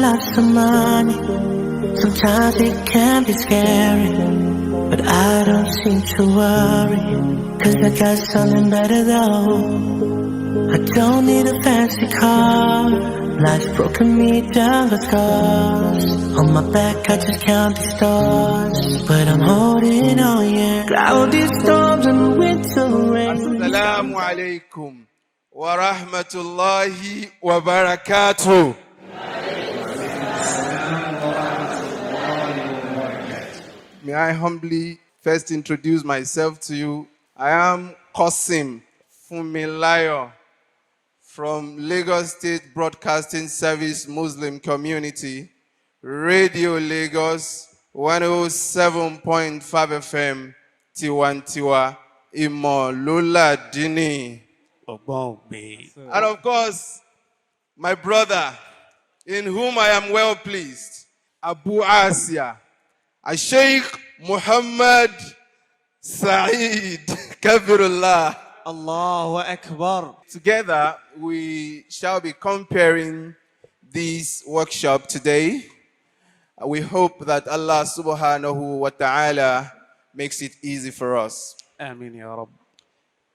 lots of money. Sometimes it can be scary, but I don't seem to worry, 'cause I got something better though. I don't need a fancy car. Life's broken me down with scars. On my back I just count the stars, but I'm holding on, yeah. Cloudy storms and winter rain. Assalamu alaikum wa rahmatullahi wa barakatuh. May I humbly first introduce myself to you. I am Qasim Fumilayo from Lagos State Broadcasting Service Muslim Community, Radio Lagos, 107.5 FM, Tiwantiwa, Imolola Dini. And of course, my brother, in whom I am well pleased, Abu Asia, Sheikh Muhammad Saeed Kabirullah. Allahu Akbar. Together, we shall be comparing this workshop today. We hope that Allah subhanahu wa ta'ala makes it easy for us. Ameen ya Rabb.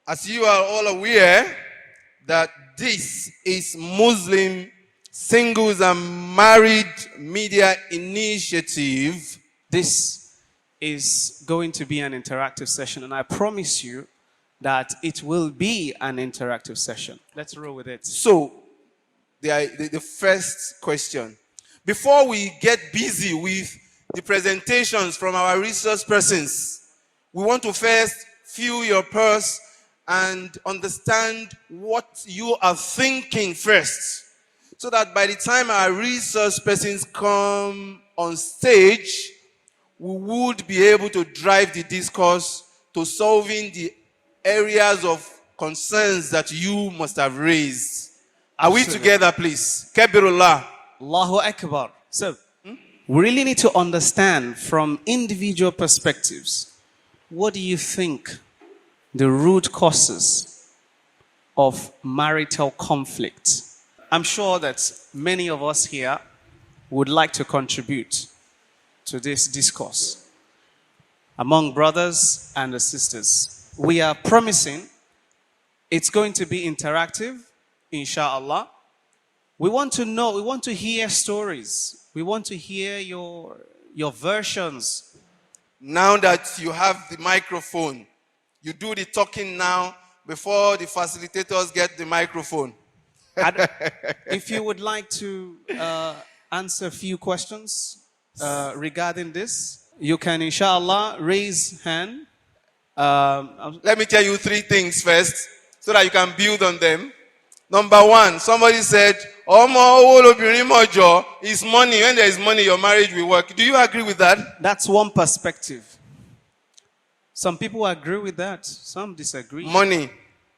As you are all aware, that this is Muslim Singles and Married Media Initiative. This is going to be an interactive session, and I promise you that it will be an interactive session. Let's roll with it. So, the first question. Before we get busy with the presentations from our resource persons, we want to first feel your pulse and understand what you are thinking first, so that by the time our resource persons come on stage, we would be able to drive the discourse to solving the areas of concerns that you must have raised. Are we together, please? Kabirullah. Allahu Akbar. So, we really need to understand from individual perspectives, what do you think the root causes of marital conflict? I'm sure that many of us here would like to contribute to this discourse among brothers and the sisters. We are promising it's going to be interactive, inshallah. We want to know, we want to hear stories. We want to hear your versions. Now that you have the microphone, you do the talking now before the facilitators get the microphone. If you would like to answer a few questions regarding this, you can, inshallah, raise hand. Let me tell you three things first, so that you can build on them. Number one, somebody said, is money. When there is money, your marriage will work. Do you agree with that? That's one perspective. Some people agree with that. Some disagree. Money.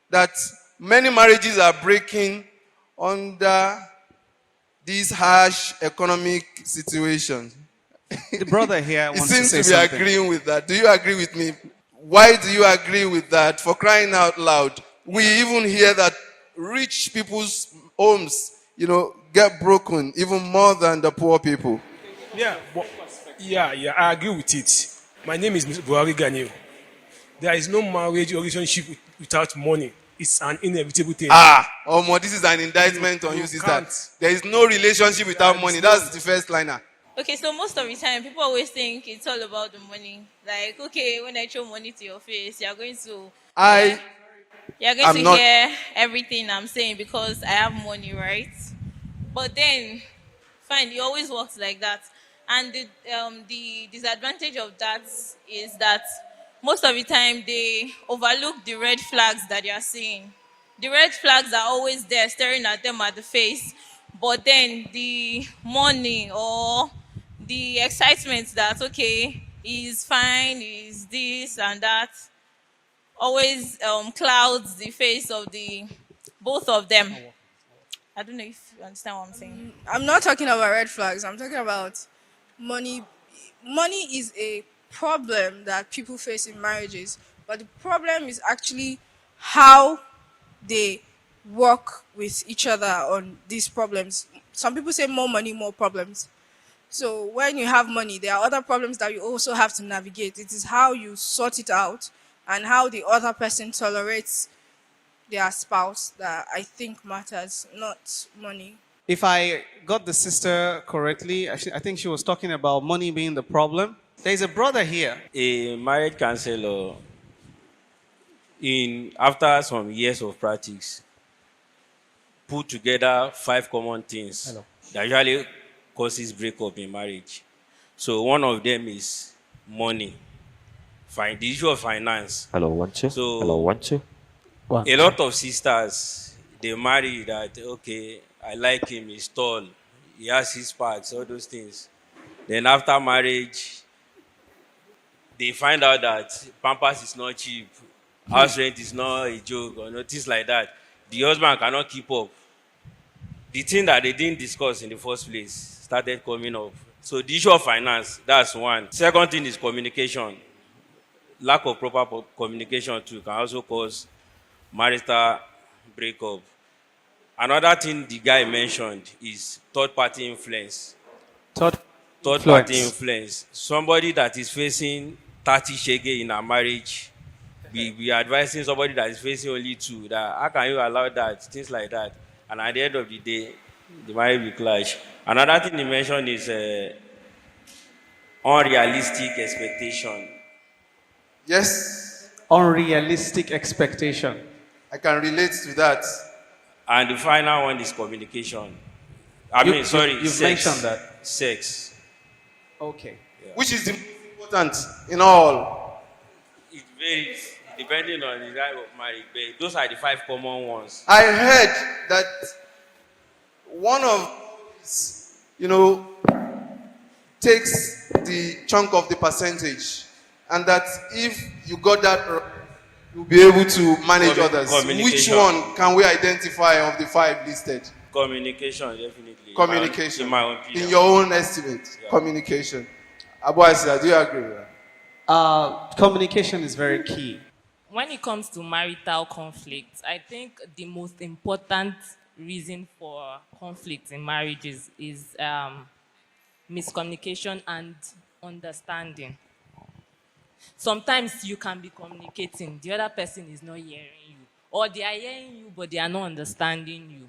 That many marriages are breaking under this harsh economic situation. The brother here He wants seems to say to be something. agreeing with that. Do you agree with me? Why do you agree with that? For crying out loud. We even hear that rich people's homes, get broken even more than the poor people. Yeah, I agree with it. My name is Mr. Buhari Ganil. There is no marriage or relationship without money. It's an inevitable thing. This is an indictment on you, sister. There is no relationship without money. That's the first liner. Okay, so most of the time, people always think it's all about the money. Like, okay, when I throw money to your face, you're going to hear everything I'm saying because I have money, right? But then, fine, it always works like that. And the disadvantage of that is that most of the time, they overlook the red flags that you're seeing. The red flags are always there, staring at them at the face. But then the money or the excitement that, okay, he's fine, he's this and that, always clouds the face of both of them. I don't know if you understand what I'm saying. I'm not talking about red flags. I'm talking about money. Money is a problem that people face in marriages, but the problem is actually how they work with each other on these problems. some people say more money, more problems. So when you have money, there are other problems that you also have to navigate. It is how you sort it out and how the other person tolerates their spouse that I think matters, not money. If I got the sister correctly, I think she was talking about money being the problem. There's a brother here. A marriage counselor, in after some years of practice, put together 5 common things that usually causes breakup in marriage. So one of them is money, the issue of finance. Hello, 1 2. So Hello, 1 2. a lot of sisters, they marry that, okay, I like him, he's tall, he has his parts, all those things. Then after marriage, they find out that Pampers is not cheap, house rent is not a joke, or no, things like that. The husband cannot keep up. The thing that they didn't discuss in the first place started coming up. So the issue of finance, that's one. Second thing is communication. Lack of proper communication too can also cause marital breakup. Another thing the guy mentioned is third-party influence. Third-party influence. Somebody that is facing 30 shege in a marriage, we are advising somebody that is facing only 2. That how can you allow that? Things like that. And at the end of the day, the marriage will clash. Another thing he mentioned is unrealistic expectation. Yes, Unrealistic expectation. I can relate to that. And the final one is communication. You've sex. mentioned that. Sex. Okay. Which is the most important in all? It varies depending on the type of marriage, but those are the 5 common ones. I heard that one of these, takes the chunk of the percentage, and that if you got that right, you'll be able to manage others. Which one can we identify of the 5 listed? Communication, definitely. Communication. In my opinion. In your own estimate, communication. Abu Asida, do you agree with that? Communication is very key. When it comes to marital conflict, I think the most important reason for conflict in marriages is miscommunication and understanding. Sometimes you can be communicating, the other person is not hearing you, or they are hearing you, but they are not understanding you.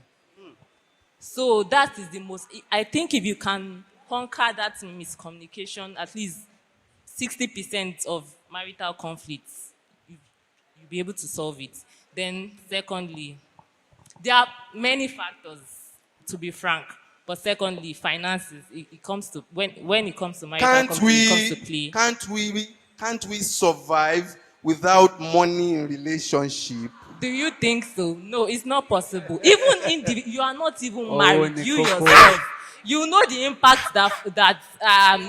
So that is the most, I think if you can conquer that miscommunication, at least 60% of marital conflicts, you'll be able to solve it. Then secondly, there are many factors, to be frank, but secondly, finances, it comes to, when it comes to marital conflict, it comes to play. Can't we survive without money in relationship? Do you think so? No, it's not possible. Even you are not even married. You yourself, you know the impact that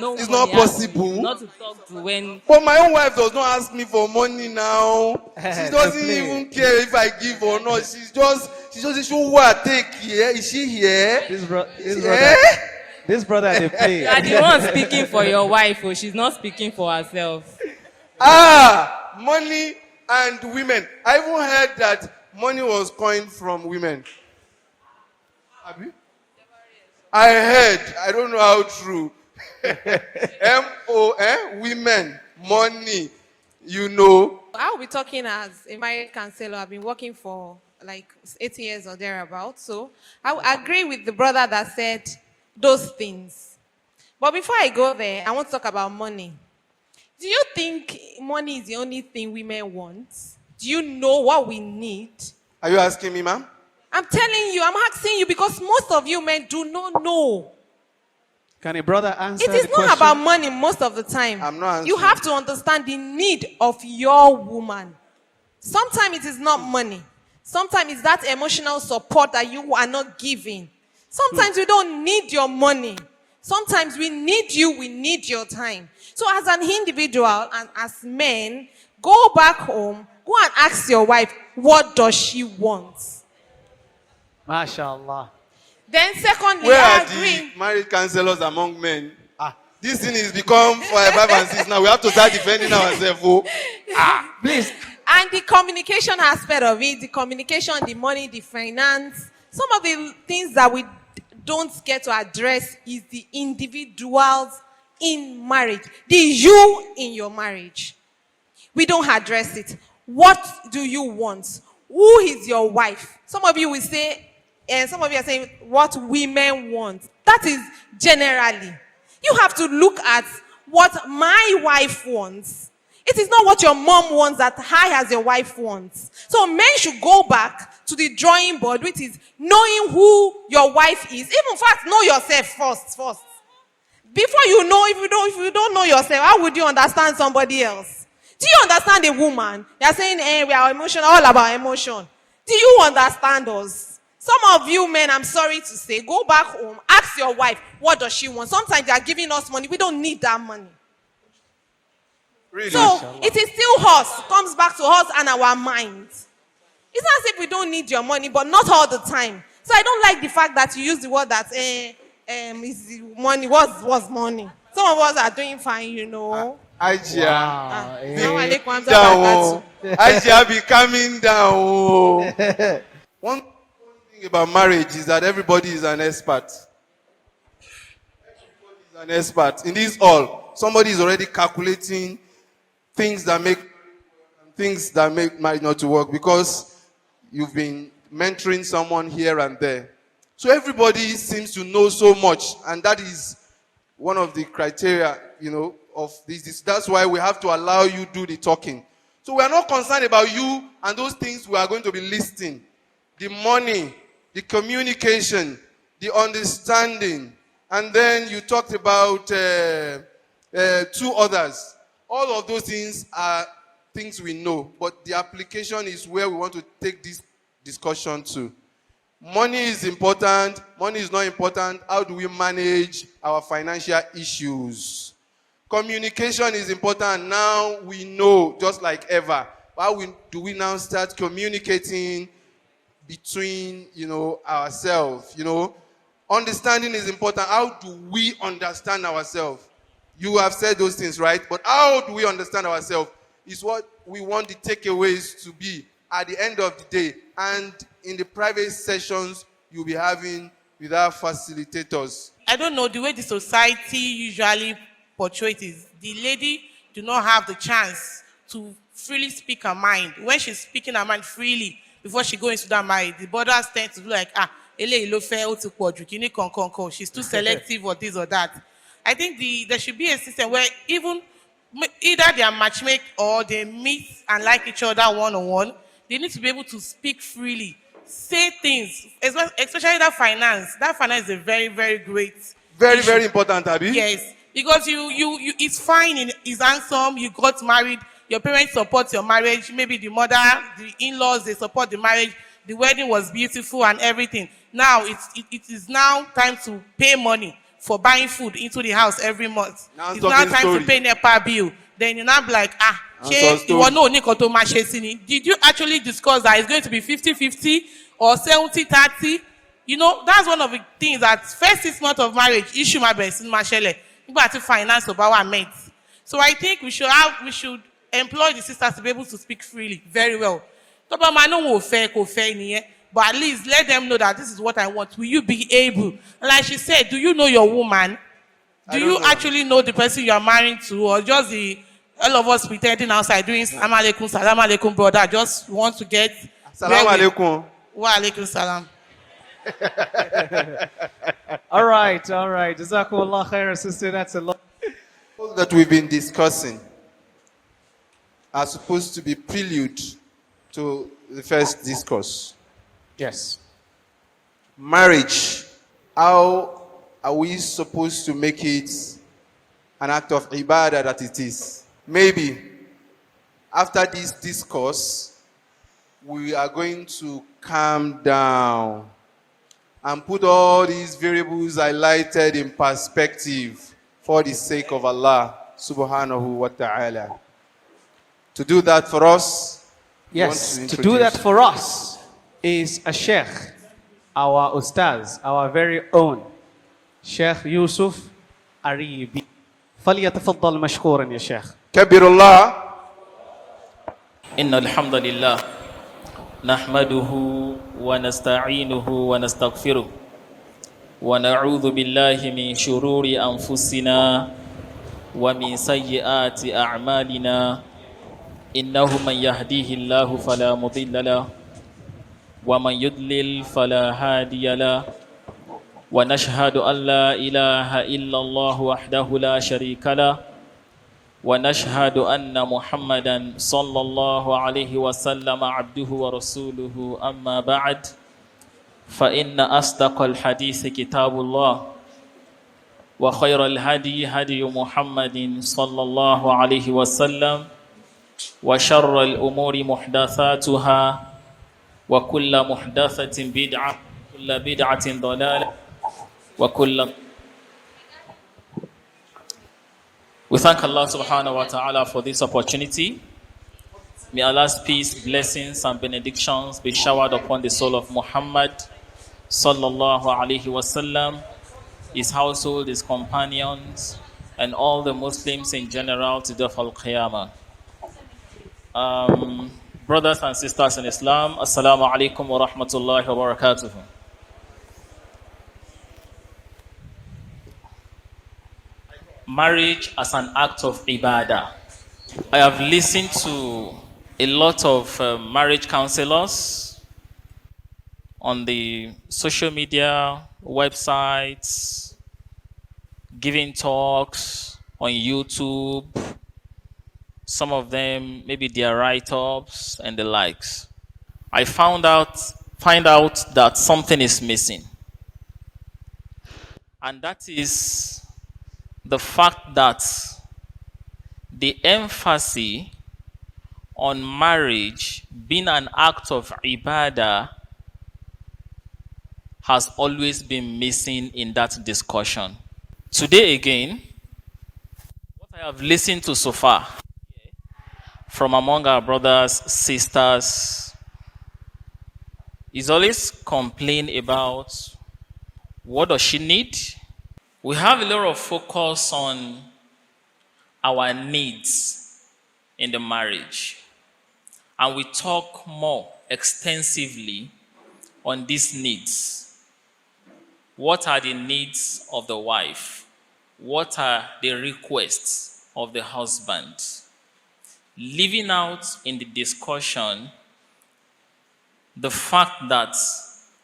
no. It's not possible. Not to talk to when. But my own wife does not ask me for money now. She doesn't even care if I give or not. She's just who I take here. Is she here? This brother they play. You are the one speaking for your wife, or she's not speaking for herself. Money and women. I even heard that money was coined from women. Have you? I heard. I don't know how true. Women, money. I'll be talking as a marriage counselor. I've been working for like 8 years or thereabouts. So I would agree with the brother that said those things. But before I go there, I want to talk about money. Do you think money is the only thing women want? Do you know what we need? Are you asking me, ma'am? I'm telling you, I'm asking you because most of you men do not know. Can a brother answer It is the not question? about money most of the time. I'm not answering. You have to understand the need of your woman. Sometimes it is not money. Sometimes it's that emotional support that you are not giving. Sometimes we don't need your money. Sometimes we need you, we need your time. So as an individual and as men, go back home, go and ask your wife, what does she want? MashaAllah. Then secondly, Where I are agree. the marriage counselors among men? This thing is become 5 and 6 now. We have to start defending ourselves. Please. And the communication aspect of it, the communication, the money, the finance, some of the things that we don't get to address is the individuals in marriage, the you in your marriage. We don't address it. What do you want? Who is your wife? Some of you will say, and some of you are saying what women want. That is generally. You have to look at what my wife wants. It is not what your mom wants that I as your wife wants. So men should go back to the drawing board, which is knowing who your wife is. Even in fact, know yourself first. Before you know, if you don't know yourself, how would you understand somebody else? Do you understand a woman? They are saying, we are emotional, all about emotion. Do you understand us? Some of you men, I'm sorry to say, go back home, ask your wife, what does she want? Sometimes they are giving us money. We don't need that money. Really? So it is still us, comes back to us and our minds. It's not as if we don't need your money, but not all the time. So I don't like the fact that you use the word that is money. What's money? Some of us are doing fine, you know. Ajia, Wow. Ajia be coming down. One thing about marriage is that everybody is an expert. Everybody is an expert. In this all, somebody is already calculating things that make marriage not to work because you've been mentoring someone here and there. So everybody seems to know so much, and that is one of the criteria, of this. That's why we have to allow you do the talking. So we are not concerned about you and those things we are going to be listing. The money, the communication, the understanding, and then you talked about two others. All of those things are things we know, but the application is where we want to take this discussion to. Money is important. Money is not important. How do we manage our financial issues? Communication is important. Now we know, just like ever. How do we now start communicating between, ourselves? Understanding is important. How do we understand ourselves? You have said those things, right? But how do we understand ourselves is what we want the takeaways to be at the end of the day. And in the private sessions you'll be having with our facilitators. I don't know, the way the society usually portrays is the lady do not have the chance to freely speak her mind. When she's speaking her mind freely before she goes into that marriage, the brothers tend to be like, she's too selective or this or that. I think there should be a system where either they are matchmake or they meet and like each other one-on-one. They need to be able to speak freely, say things, especially that finance. That finance is a very, very great Very, issue. very important, Abby. Yes, because it's fine, it's handsome, you got married, your parents support your marriage, maybe the mother, the in-laws, they support the marriage, the wedding was beautiful and everything. Now, it is now time to pay money for buying food into the house every month. Now it's now time story. to pay NEPA bill. Then you're not like, did you actually discuss that it's going to be 50-50 or 70-30? That's one of the things that first 6 months of marriage, issue my best in Mashele. You got to finance of our mates. So I think we should employ the sisters to be able to speak freely, very well. But at least let them know that this is what I want. Will you be able? And like she said, do you know your woman? Do you actually know the person you are married to, or just all of us pretending outside doing salam alaikum, brother? Just want to get salam alaikum. Wa alaikum salam. All right. Jazakumullah khair, sister. That's a lot. That we've been discussing are supposed to be prelude to the first discourse. Yes. Marriage. How are we supposed to make it an act of ibadah that it is? Maybe after this discourse, we are going to calm down and put all these variables highlighted in perspective for the sake of Allah subhanahu wa ta'ala. To do that for us, Yes, to do that for us is a sheikh, our ustaz, our very own Sheikh Yusuf Aribi. فليتفضل مشكورا يا شيخ. كبر الله. إن الحمد لله نحمده ونستعينه ونستغفره ونعوذ بالله من شرور أنفسنا ومن سيئات أعمالنا إنه من يهديه الله فلا مضل له ومن يضلل فلا هادي له ونشهد أن لا إله إلا الله وحده لا شريك له ونشهد أن محمدا صلى الله عليه وسلم عبده ورسوله أما بعد فإن أصدق الحديث كتاب الله وخير الهدي هدي محمد صلى الله عليه وسلم وشر الأمور محدثاتها وكل محدثة بدعة وكل بدعة ضلالة وكل. We thank Allah subhanahu wa ta'ala for this opportunity. May Allah's peace, blessings, and benedictions be showered upon the soul of Muhammad sallallahu alaihi wasallam, his household, his companions, and all the Muslims in general to the Al-Qiyamah. Brothers and sisters in Islam, Assalamu alaikum wa rahmatullahi wa barakatuh. Marriage as an act of ibadah. I have listened to a lot of marriage counselors on the social media, websites, giving talks on YouTube. Some of them, maybe their write-ups and the likes. I find out that something is missing. And that is the fact that the emphasis on marriage being an act of ibadah has always been missing in that discussion. Today again, what I have listened to so far from among our brothers, sisters, is always complain about what does she need. We have a lot of focus on our needs in the marriage. And we talk more extensively on these needs. What are the needs of the wife? What are the requests of the husband? Leaving out in the discussion the fact that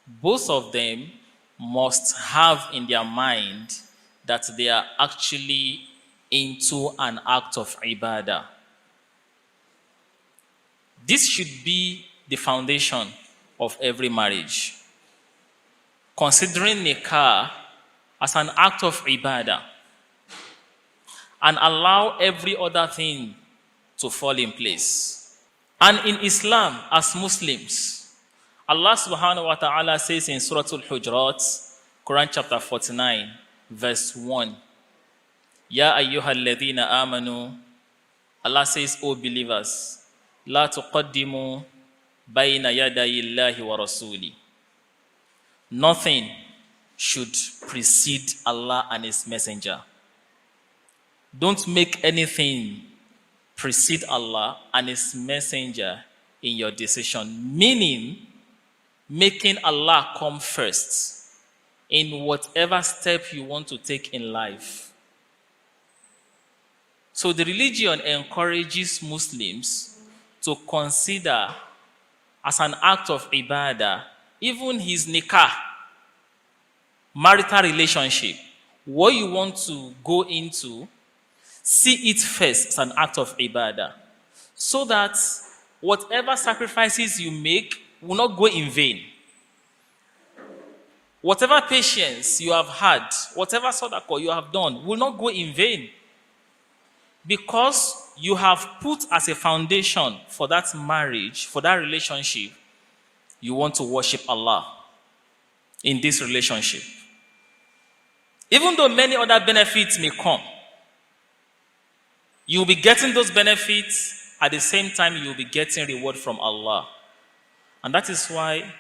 both of them must have in their mind that they are actually into an act of ibadah. This should be the foundation of every marriage. Considering nikah as an act of ibadah and allow every other thing to fall in place. And in Islam, as Muslims, Allah subhanahu wa ta'ala says in Surah Al-Hujurat, Quran chapter 49, verse 1, Ya ayyuhal ladhina amanu, Allah says, O believers, La tuqaddimu bayna yadayi Allahi wa rasuli. Nothing should precede Allah and His Messenger. Don't make anything precede Allah and His Messenger in your decision. Meaning, making Allah come first in whatever step you want to take in life. So the religion encourages Muslims to consider as an act of ibadah even his nikah, marital relationship, what you want to go into, see it first as an act of ibadah, so that whatever sacrifices you make will not go in vain. Whatever patience you have had, whatever sadaqah you have done will not go in vain, because you have put as a foundation for that marriage, for that relationship, you want to worship Allah in this relationship. Even though many other benefits may come, you'll be getting those benefits at the same time you'll be getting reward from Allah. And that is why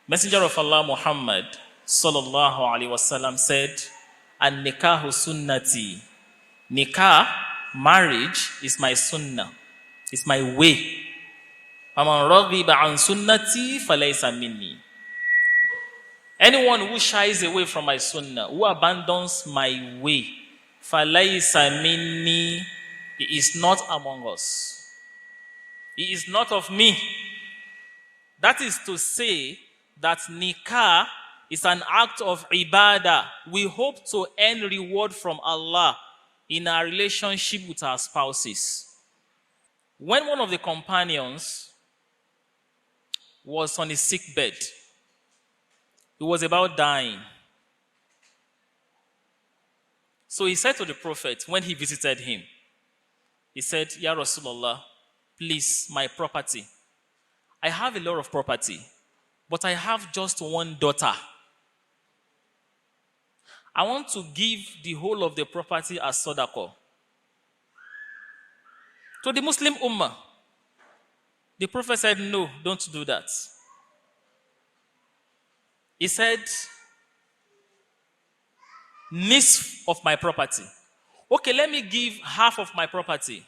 Messenger of Allah Muhammad sallallahu alaihi wasallam said, "An nikahu sunnati." Nikah, marriage, is my sunnah. It's my way. فَمَنْ رَغِبَ عَنْ سُنَّتِي فَلَيْسَ مِنِّي. Anyone who shies away from my sunnah, who abandons my way, falaysa minni, he is not among us. He is not of me. That is to say that nikah is an act of ibadah. We hope to earn reward from Allah in our relationship with our spouses. When one of the companions was on his sick bed, he was about dying. So he said to the Prophet when he visited him, he said, Ya Rasulullah, please, my property. I have a lot of property, but I have just one daughter. I want to give the whole of the property as sadaqah to the Muslim Ummah. The Prophet said, no, don't do that. He said, nisf of my property. Okay, let me give half of my property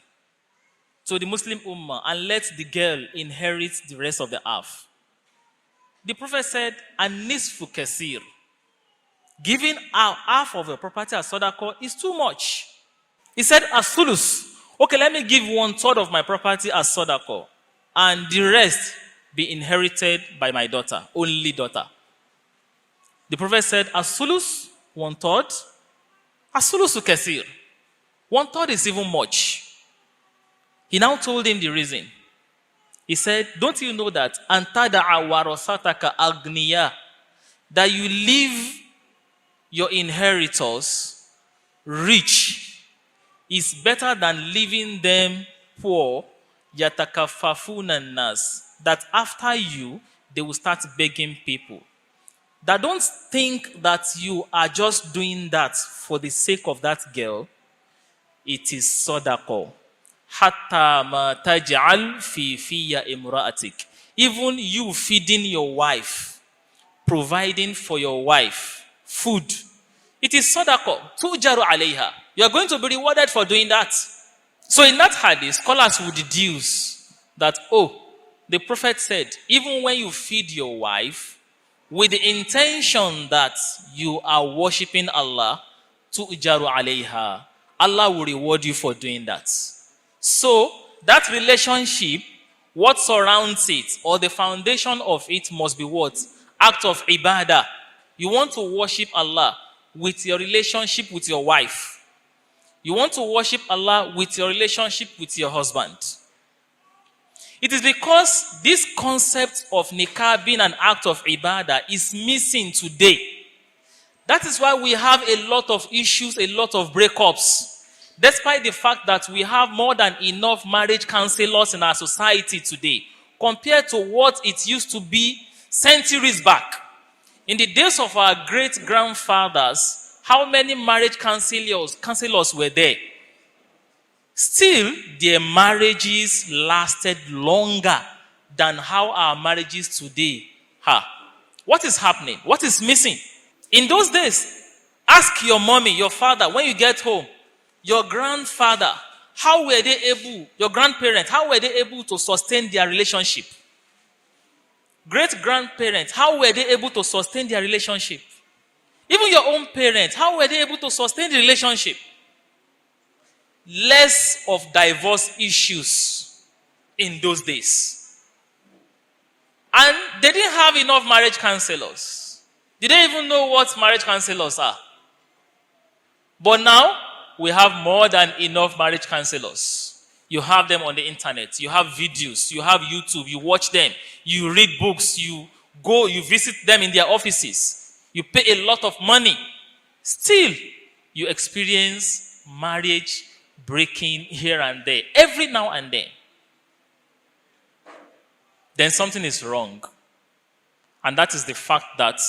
to the Muslim Ummah and let the girl inherit the rest of the half. The Prophet said, an-nisfu kasir. Giving out half of the property as sadaqah is too much. He said, as-sulus. Okay, let me give 1/3 of my property as sadaqah and the rest be inherited by my daughter, only daughter. The Prophet said, as-sulus, 1/3. As-sulusu kasir. 1/3 is even much. He now told him the reason. He said, don't you know that antada'a warasataka agniya, that you leave your inheritors rich is better than leaving them poor, yatakafafuna nas, that after you they will start begging people. That don't think that you are just doing that for the sake of that girl. It is sadaqah. Hatta ma taj'al fi fiya imra'atik. Even you feeding your wife, providing for your wife food, it is sadaqah. Tujaru alayha. You are going to be rewarded for doing that. So in that hadith, scholars would deduce that, the Prophet said, even when you feed your wife with the intention that you are worshipping Allah, tujaru alayha, Allah will reward you for doing that. So, that relationship, what surrounds it, or the foundation of it must be what? Act of ibadah. You want to worship Allah with your relationship with your wife. You want to worship Allah with your relationship with your husband. It is because this concept of nikah being an act of ibadah is missing today. That is why we have a lot of issues, a lot of breakups. Despite the fact that we have more than enough marriage counselors in our society today, compared to what it used to be centuries back. In the days of our great-grandfathers, how many marriage counselors were there? Still, their marriages lasted longer than how our marriages today are. What is happening? What is missing? In those days, ask your mommy, your father, when you get home, your grandfather, how were they able, your grandparents, how were they able to sustain their relationship? Great-grandparents, how were they able to sustain their relationship? Even your own parents, how were they able to sustain the relationship? Less of divorce issues in those days. And they didn't have enough marriage counselors. Did they even know what marriage counselors are? But now, we have more than enough marriage counselors. You have them on the internet. You have videos. You have YouTube. You watch them. You read books. You go, you visit them in their offices. You pay a lot of money. Still, you experience marriage breaking here and there, every now and then. Then something is wrong. And that is the fact that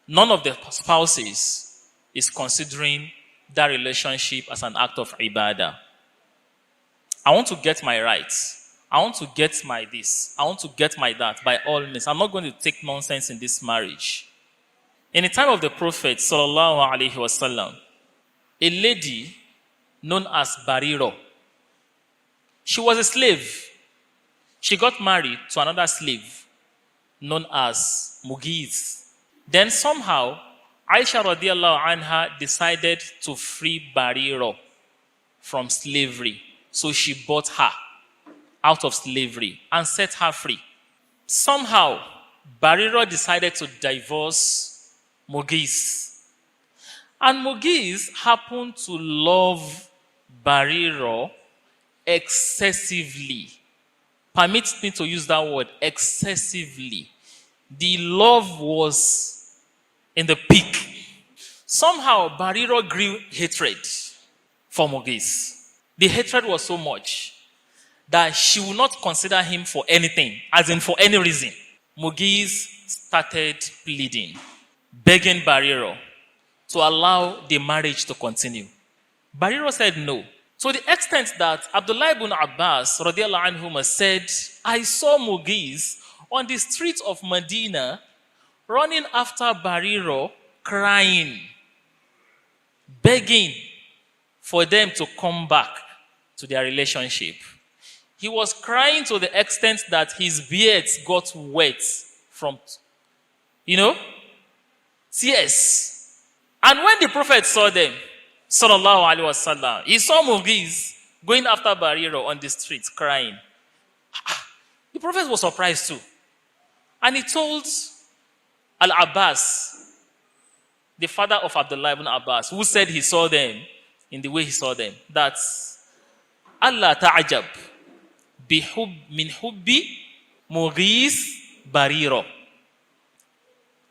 none of the spouses is considering that relationship as an act of ibadah. I want to get my rights. I want to get my this. I want to get my that. By all means, I'm not going to take nonsense in this marriage. In the time of the Prophet, sallallahu alaihi wasallam, a lady known as Bariro, she was a slave. She got married to another slave known as Mugiz. Then somehow, Aisha radiallahu anha decided to free Bariro from slavery. So she bought her out of slavery and set her free. Somehow, Bariro decided to divorce Mughis. And Mughis happened to love Bariro excessively. Permit me to use that word, excessively. The love was in the peak. Somehow, Bariro grew hatred for Mughis. The hatred was so much that she would not consider him for anything, as in for any reason. Mughis started pleading, begging Bariro to allow the marriage to continue. Bariro said no. To the extent that Abdullah ibn Abbas radiallahu anhuma said, I saw Mughis on the streets of Medina running after Bariro, crying, begging for them to come back to their relationship. He was crying to the extent that his beard got wet from, tears. And when the Prophet saw them, sallallahu alaihi wasallam, he saw Mughis going after Bariro on the streets, crying. The Prophet was surprised too. And he told Al-Abbas, the father of Abdullah ibn Abbas, who said he saw them in the way he saw them, that Allah ta'ajab min hubbi Mughis Bariro.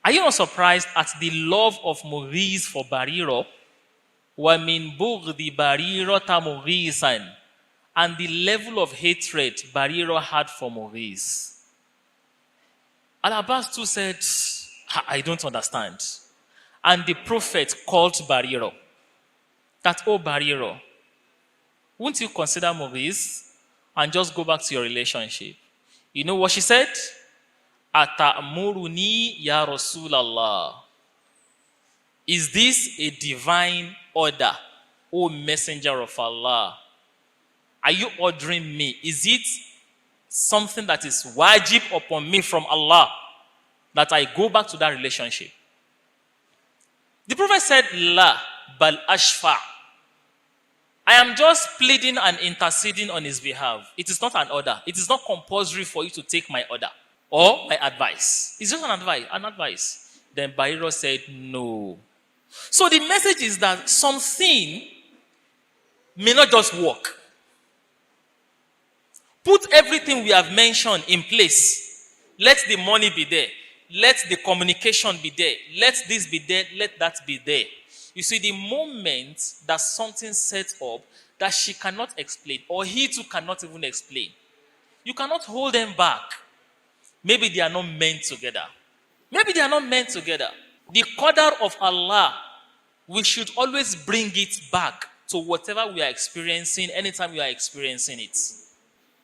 Are you not surprised at the love of Mughis for Bariro? Wa min bughdi Bariro ta Mughisan, and the level of hatred Bariro had for Mughis. Al-Abbas too said, I don't understand. And the Prophet called Bariro. That, oh Bariro, won't you consider Mughis and just go back to your relationship? You know what she said? Ata'muruni ya Rasulallah. Is this a divine order, O Messenger of Allah? Are you ordering me? Is it something that is wajib upon me from Allah that I go back to that relationship? The Prophet said, La bal ashfa. I am just pleading and interceding on his behalf. It is not an order. It is not compulsory for you to take my order or my advice. It's just an advice. Then Bariro said, no. So the message is that something may not just work. Put everything we have mentioned in place. Let the money be there. Let the communication be there. Let this be there. Let that be there. You see, the moment that something sets up that she cannot explain, or he too cannot even explain, you cannot hold them back. Maybe they are not meant together. Maybe they are not meant together. The qadar of Allah, we should always bring it back to whatever we are experiencing anytime we are experiencing it.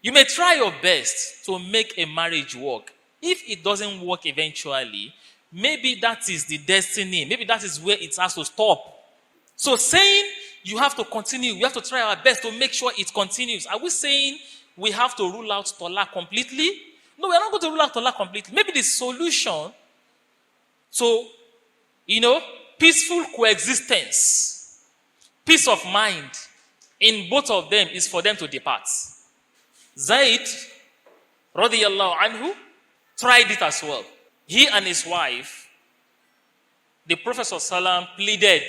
You may try your best to make a marriage work. If it doesn't work eventually, maybe that is the destiny. Maybe that is where it has to stop. So saying you have to continue, we have to try our best to make sure it continues. Are we saying we have to rule out talaq completely? No, we are not going to rule out talaq completely. Maybe the solution to, peaceful coexistence, peace of mind in both of them is for them to depart. Zaid, radiyallahu anhu, tried it as well. He and his wife, the Prophet ﷺ pleaded,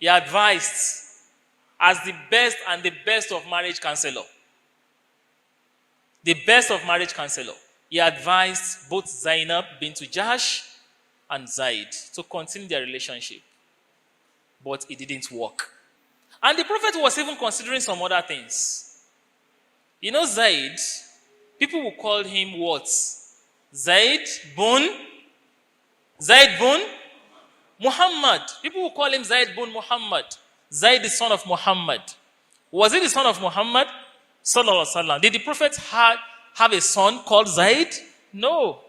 he advised as the best and the best of marriage counselor. The best of marriage counselor. He advised both Zainab bint Jahsh and Zaid to continue their relationship. But it didn't work. And the Prophet was even considering some other things. Zaid, people will call him what? Zaid bin Muhammad. People will call him Zaid bin Muhammad. Zaid the son of Muhammad. Was he the son of Muhammad? Sallallahu Alaihi Wasallam. Did the Prophet have a son called Zaid? No.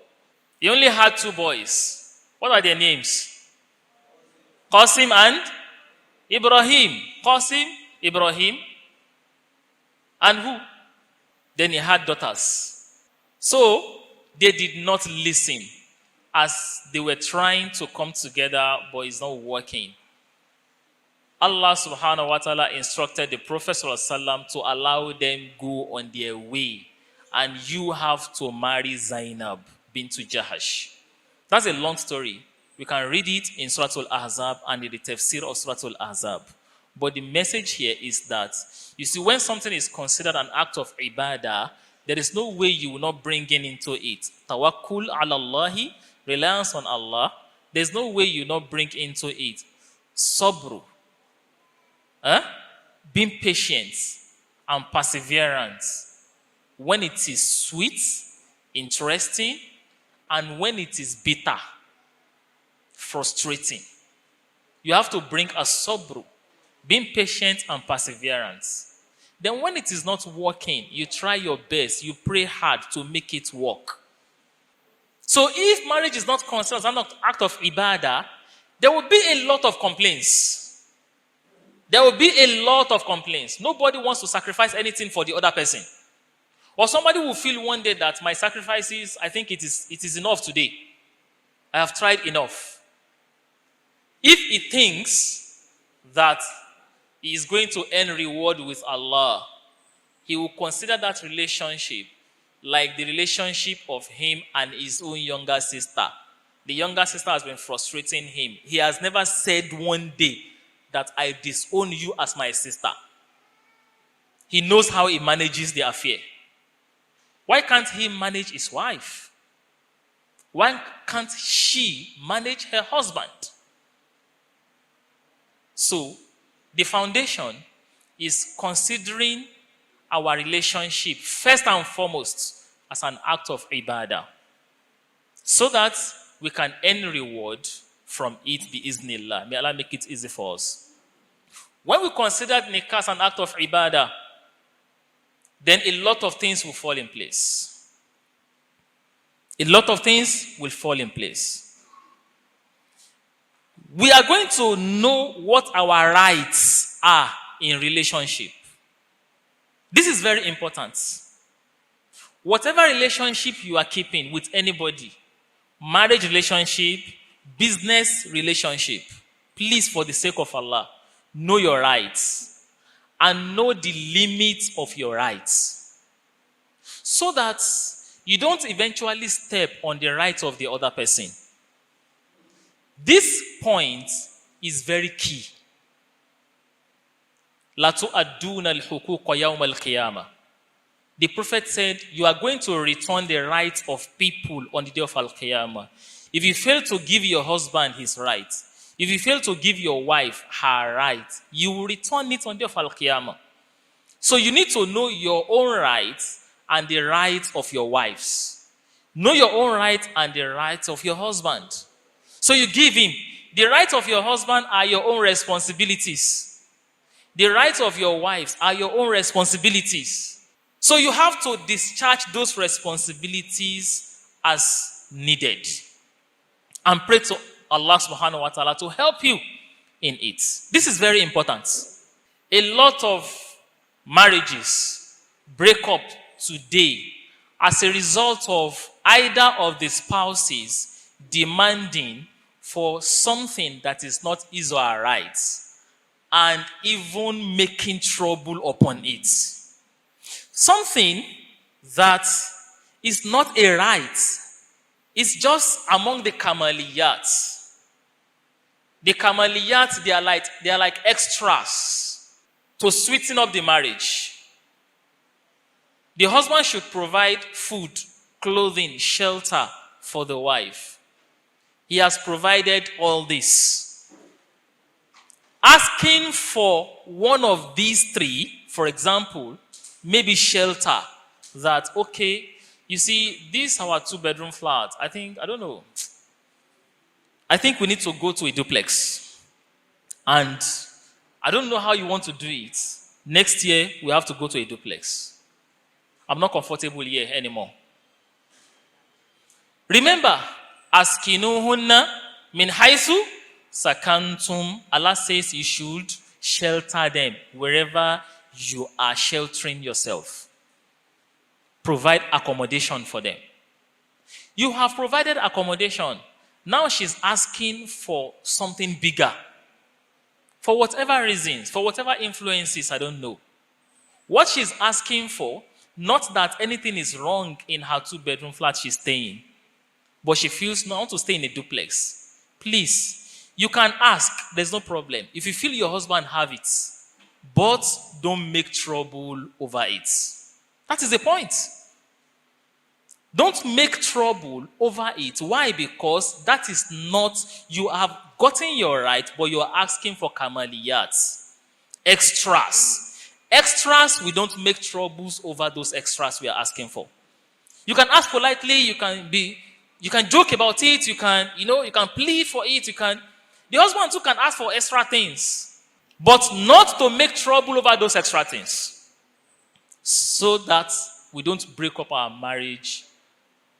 He only had two boys. What are their names? Qasim and Ibrahim. Qasim, Ibrahim, and who? Then he had daughters. So, they did not listen as they were trying to come together, but it's not working. Allah subhanahu wa ta'ala instructed the Prophet sallallahu to allow them go on their way. And you have to marry Zainab bint Jahash. That's a long story. We can read it in Surah Al-Ahzab and in the tafsir of Surah Al-Ahzab. But the message here is that, you see, when something is considered an act of ibadah, there is no way you will not bring in into it. Tawakkul ala Allahi, reliance on Allah. There's no way you will not bring into it. Sabru, being patient and perseverance. When it is sweet, interesting, and when it is bitter, frustrating. You have to bring a sabru, being patient and perseverance. Then when it is not working, you try your best, you pray hard to make it work. So if marriage is not considered as an act of ibadah, there will be a lot of complaints. There will be a lot of complaints. Nobody wants to sacrifice anything for the other person. Or somebody will feel one day that my sacrifices, I think it is enough today. I have tried enough. If he thinks that he is going to earn reward with Allah, he will consider that relationship like the relationship of him and his own younger sister. The younger sister has been frustrating him. He has never said one day that I disown you as my sister. He knows how he manages the affair. Why can't he manage his wife? Why can't she manage her husband? So, the foundation is considering our relationship first and foremost as an act of ibadah, so that we can earn reward from it biiznillah. May Allah make it easy for us. When we consider nikah as an act of ibadah, then a lot of things will fall in place. A lot of things will fall in place. We are going to know what our rights are in relationship. This is very important. Whatever relationship you are keeping with anybody, marriage relationship, business relationship, please, for the sake of Allah, know your rights and know the limits of your rights, so that you don't eventually step on the rights of the other person. This point is very key. La tu'adduna al-huquqa yawm al-qiyamah. The Prophet said, you are going to return the rights of people on the day of Al-Qiyamah. If you fail to give your husband his rights, if you fail to give your wife her rights, you will return it on the day of Al-Qiyamah. So you need to know your own rights and the rights of your wives. Know your own rights and the rights of your husband. So you give him. The rights of your husband are your own responsibilities. The rights of your wives are your own responsibilities. So you have to discharge those responsibilities as needed. And pray to Allah subhanahu wa ta'ala to help you in it. This is very important. A lot of marriages break up today as a result of either of the spouses demanding for something that is not his or her rights and even making trouble upon it. Something that is not a right. It's just among the kamaliyat. The kamaliyat, they are like extras to sweeten up the marriage. The husband should provide food, clothing, shelter for the wife. He has provided all this. Asking for one of these three, for example, maybe shelter, that, okay, you see, this is our 2-bedroom flat. I think we need to go to a duplex. And I don't know how you want to do it. Next year, we have to go to a duplex. I'm not comfortable here anymore. Remember, askinuhunna min haythu sakantum. Allah says you should shelter them wherever you are sheltering yourself. Provide accommodation for them. You have provided accommodation. Now she's asking for something bigger. For whatever reasons, for whatever influences, I don't know. What she's asking for, not that anything is wrong in her 2-bedroom flat she's staying, but she feels no, I want to stay in a duplex. Please, you can ask, there's no problem. If you feel your husband have it, but don't make trouble over it. That is the point. Don't make trouble over it. Why? Because that is not, you have gotten your right, but you are asking for kamaliyat. Extras. Extras, we don't make troubles over those extras we are asking for. You can ask politely, you can joke about it, you can plead for it, the husband too can ask for extra things, but not to make trouble over those extra things, so that we don't break up our marriage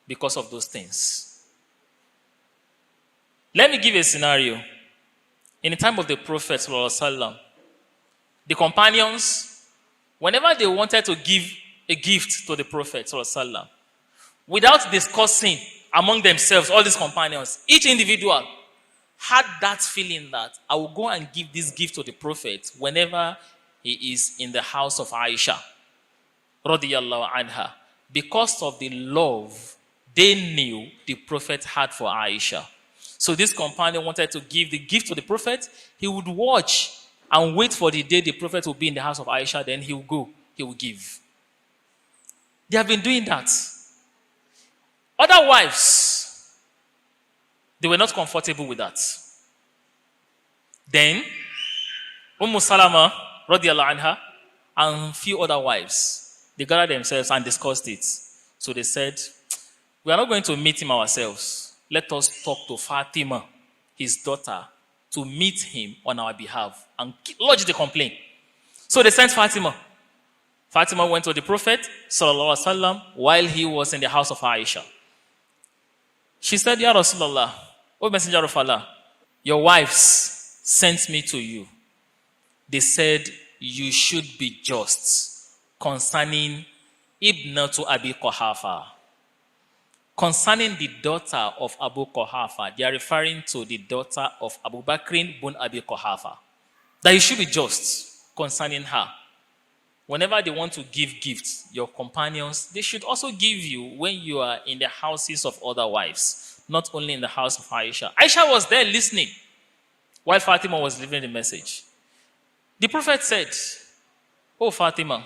because of those things. Let me give a scenario. In the time of the Prophet ﷺ, the companions, whenever they wanted to give a gift to the Prophet ﷺ, without discussing among themselves, all these companions, each individual had that feeling that I will go and give this gift to the Prophet whenever he is in the house of Aisha, radiyallahu anha, because of the love they knew the Prophet had for Aisha. So this companion wanted to give the gift to the Prophet. He would watch and wait for the day the Prophet would be in the house of Aisha, then he would go, he would give. They have been doing that. Other wives, they were not comfortable with that. Then, Salama, radiyallahu anha, and few other wives, they gathered themselves and discussed it. So they said, we are not going to meet him ourselves. Let us talk to Fatima, his daughter, to meet him on our behalf and lodge the complaint. So they sent Fatima. Fatima went to the Prophet sallallahu alaihi wasallam while he was in the house of Aisha. She said, Ya Rasulullah, O Messenger of Allah, your wives sent me to you. They said you should be just concerning Ibnatu Abi Quhafa. Concerning the daughter of Abu Quhafa, they are referring to the daughter of Abu Bakr bin Abi Quhafa. That you should be just concerning her. Whenever they want to give gifts, your companions, they should also give you when you are in the houses of other wives, not only in the house of Aisha. Aisha was there listening while Fatima was delivering the message. The Prophet said, Oh Fatima,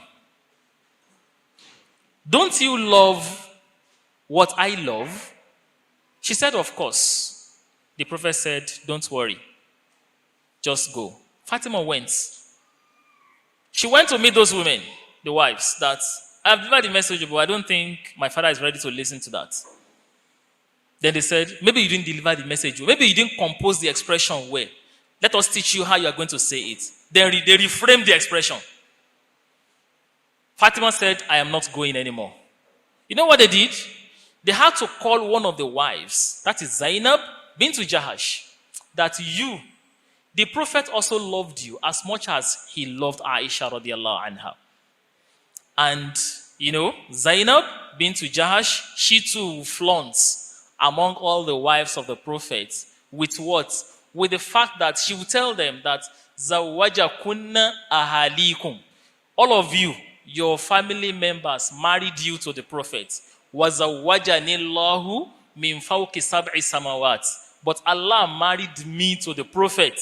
don't you love what I love? She said, of course. The Prophet said, don't worry. Just go. Fatima went. She went to meet those women, the wives, that I've delivered the message, but I don't think my father is ready to listen to that. Then they said, maybe you didn't deliver the message. Maybe you didn't compose the expression well. Let us teach you how you are going to say it. Then they reframed the expression. Fatima said, I am not going anymore. You know what they did? They had to call one of the wives, that is Zainab bint Jahash, that you, the Prophet also loved you as much as he loved Aisha radiallahu anha. And, Zainab bint Jahash, she too flaunts among all the wives of the Prophet with what? With the fact that she would tell them that Zawajakunna ahalikum. All of you, your family members married you to the Prophet. وَزَوَّجَنِي min fawqi sab'i samawat. But Allah married me to the Prophet.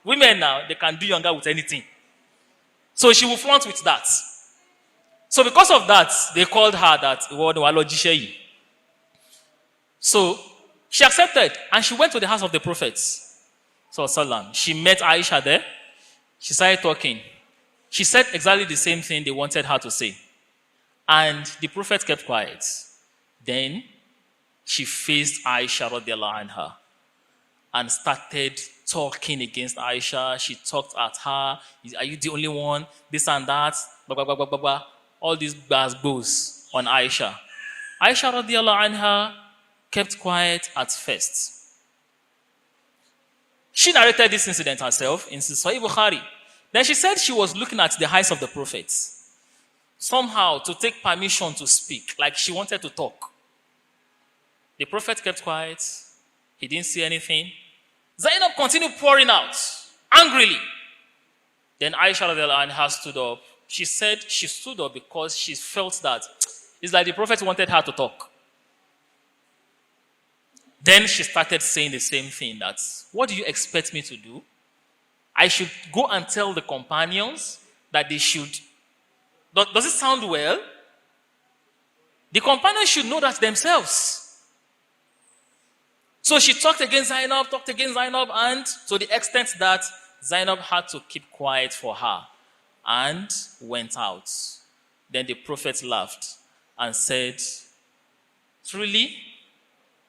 Women now, they can do younger with anything. So she will flaunt with that. So because of that, they called her that. So she accepted and she went to the house of the Prophet. So she met Aisha there. She started talking. She said exactly the same thing they wanted her to say. And the Prophet kept quiet. Then she faced Aisha radiallahu anha and started talking against Aisha. She talked at her. Are you the only one? This and that. Blah, blah, blah, blah, blah, blah. All these goes on Aisha. Aisha radiallahu anha kept quiet at first. She narrated this incident herself in Sahih Bukhari. Then she said she was looking at the eyes of the Prophet, somehow to take permission to speak, like she wanted to talk. The prophet kept quiet. He didn't see anything. Zainab continued pouring out angrily. Then Aisha radiallahu anha stood up. She said she stood up because she felt that it's like the prophet wanted her to talk. Then she started saying the same thing, that, what do you expect me to do? I should go and tell the companions that they should. Does it sound well? The companions should know that themselves. So she talked against Zainab, and to the extent that Zainab had to keep quiet for her and went out. Then the prophet laughed and said, truly,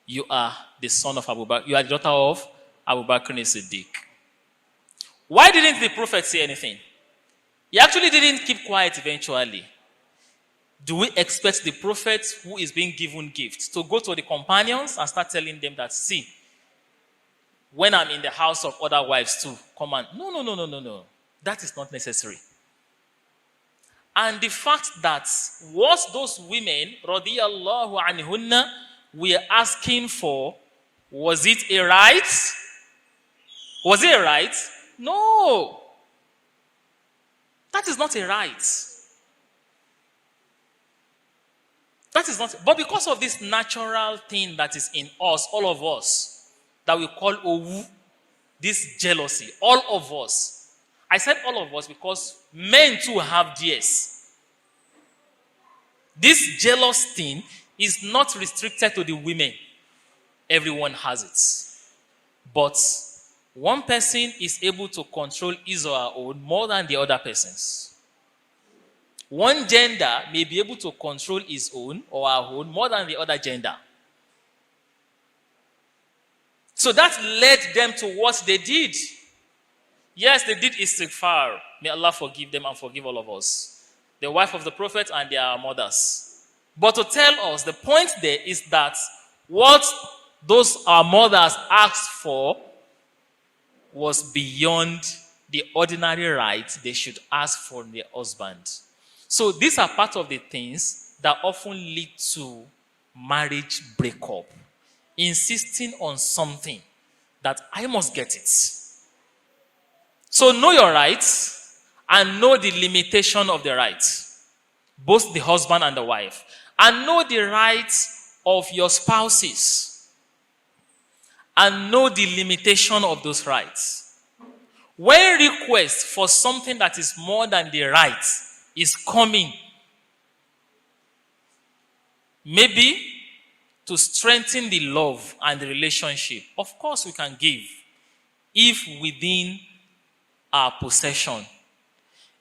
you are the son of Abu Bakr. You are the daughter of Abu Bakr as-Siddiq. Why didn't the prophet say anything? He actually didn't keep quiet eventually. Do we expect the prophet who is being given gifts to go to the companions and start telling them that, see, when I'm in the house of other wives too, come on. No. That is not necessary. And the fact that what those women, radiyallahu anhunna, were asking for, was it a right? Was it a right? No. That is not a right. That is not. But because of this natural thing that is in us, all of us, that we call owu, this jealousy, all of us. I said all of us because men too have theirs. This jealous thing is not restricted to the women. Everyone has it. But one person is able to control his or her own more than the other persons. One gender may be able to control his own or her own more than the other gender. So that led them to what they did. Yes, they did istighfar. May Allah forgive them and forgive all of us. The wife of the prophet and their mothers. But to tell us, the point there is that what those our mothers asked for was beyond the ordinary right they should ask for their husband. So these are part of the things that often lead to marriage breakup. Insisting on something that I must get it. So know your rights and know the limitation of the rights. Both the husband and the wife. And know the rights of your spouses. And know the limitation of those rights. When request for something that is more than the right is coming, maybe to strengthen the love and the relationship, of course we can give if within our possession.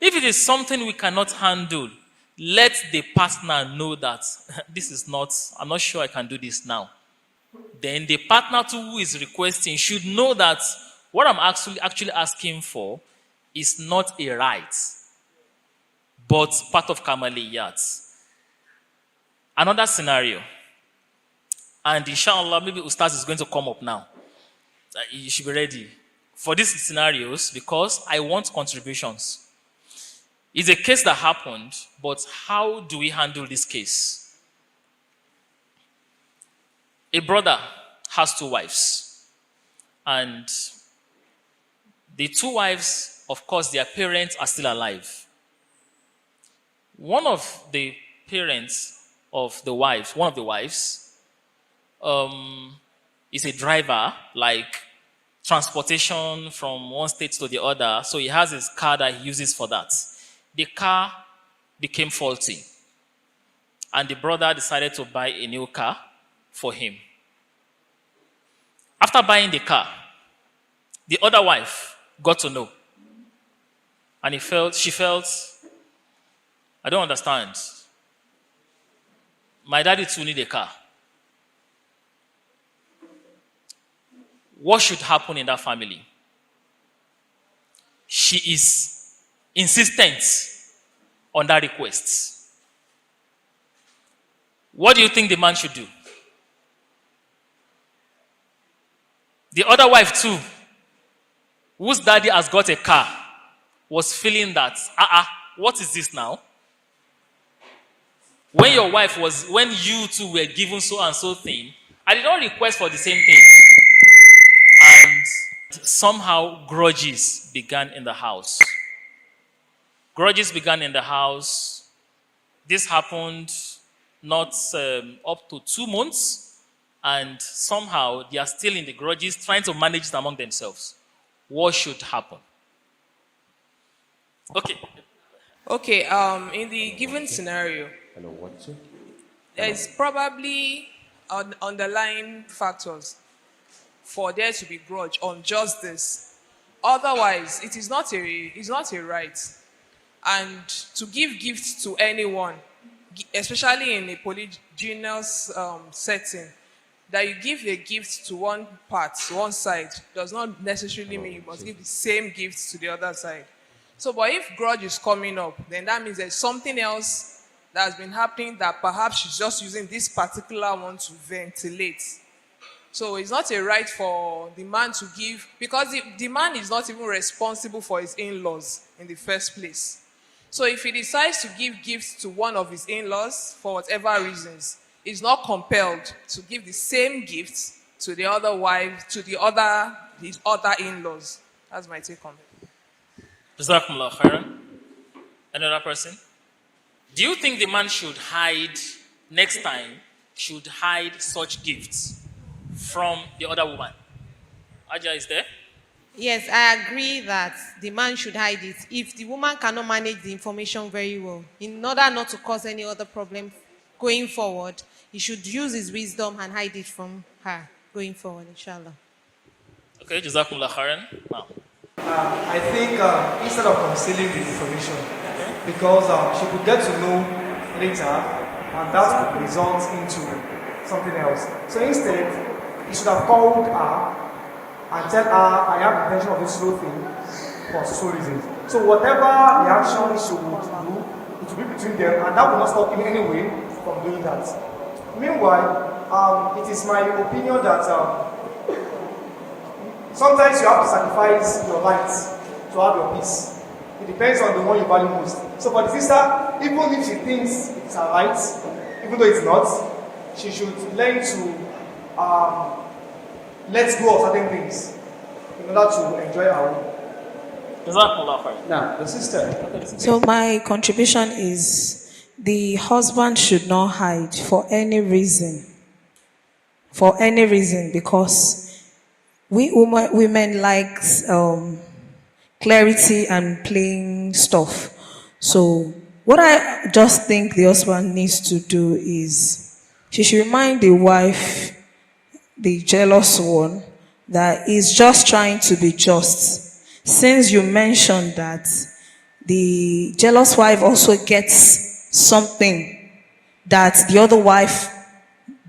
If it is something we cannot handle, let the partner know that this is not, I'm not sure I can do this now. Then the partner too who is requesting should know that what I'm actually asking for is not a right, but part of Kamaliyat. Another scenario, and inshallah, maybe Ustaz is going to come up now. You should be ready for these scenarios because I want contributions. It's a case that happened, but how do we handle this case? A brother has 2 wives, and the 2 wives, of course, their parents are still alive. One of the parents of the wives, one of the wives, is a driver, like transportation from one state to the other. So he has his car that he uses for that. The car became faulty, and the brother decided to buy a new car for him. After buying the car, the other wife got to know, and she felt, I don't understand. My daddy too need a car. What should happen in that family? She is insistent on that request. What do you think the man should do? The other wife too, whose daddy has got a car, was feeling that, what is this now? When you two were given so and so thing, I did not request for the same thing. And somehow grudges began in the house. Grudges began in the house. This happened not up to 2 months, and somehow they are still in the grudges, trying to manage it among themselves. What should happen? Okay. Okay, in the given scenario, there is probably underlying factors for there to be grudge on just this. Otherwise, it's not a right. And to give gifts to anyone, especially in a polygynous setting, that you give a gift to one part, one side, does not necessarily mean you must give the same gift to the other side. So, but if grudge is coming up, then that means there's something else that has been happening that perhaps she's just using this particular one to ventilate. So it's not a right for the man to give, because the man is not even responsible for his in-laws in the first place. So if he decides to give gifts to one of his in-laws for whatever reasons, he's not compelled to give the same gifts to the other wife, to his other in-laws. That's my take on it. Jazakumullah khairan. Another person? Do you think the man should hide, next time, should hide such gifts from the other woman? Aja is there? Yes, I agree that the man should hide it if the woman cannot manage the information very well. In order not to cause any other problem going forward, he should use his wisdom and hide it from her going forward, inshallah. Okay, Jazakumullah khairan. Now. I think instead of concealing the information, because she could get to know later, and that could result into something else. So instead, he should have called her and tell her, I have the intention of this whole thing for so reasons. So whatever reaction she would do, it will be between them, and that will not stop him anyway from doing that. Meanwhile, it is my opinion that sometimes you have to sacrifice your rights to have your peace. It depends on the one you value most. So for the sister, even if she thinks it's her right, even though it's not, she should learn to let go of certain things in order to enjoy her own. Now, the sister. So my contribution is the husband should not hide for any reason. For any reason, because we women like clarity and plain stuff. So what I just think the husband needs to do is she should remind the wife, the jealous one, that he's just trying to be just. Since you mentioned that the jealous wife also gets something that the other wife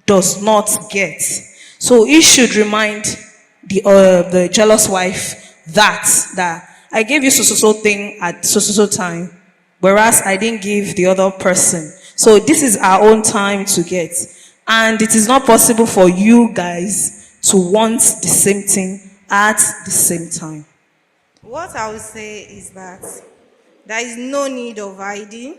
does not get. So he should remind the jealous wife that I gave you so thing at so time, whereas I didn't give the other person. So this is our own time to get. And it is not possible for you guys to want the same thing at the same time. What I would say is that there is no need of hiding,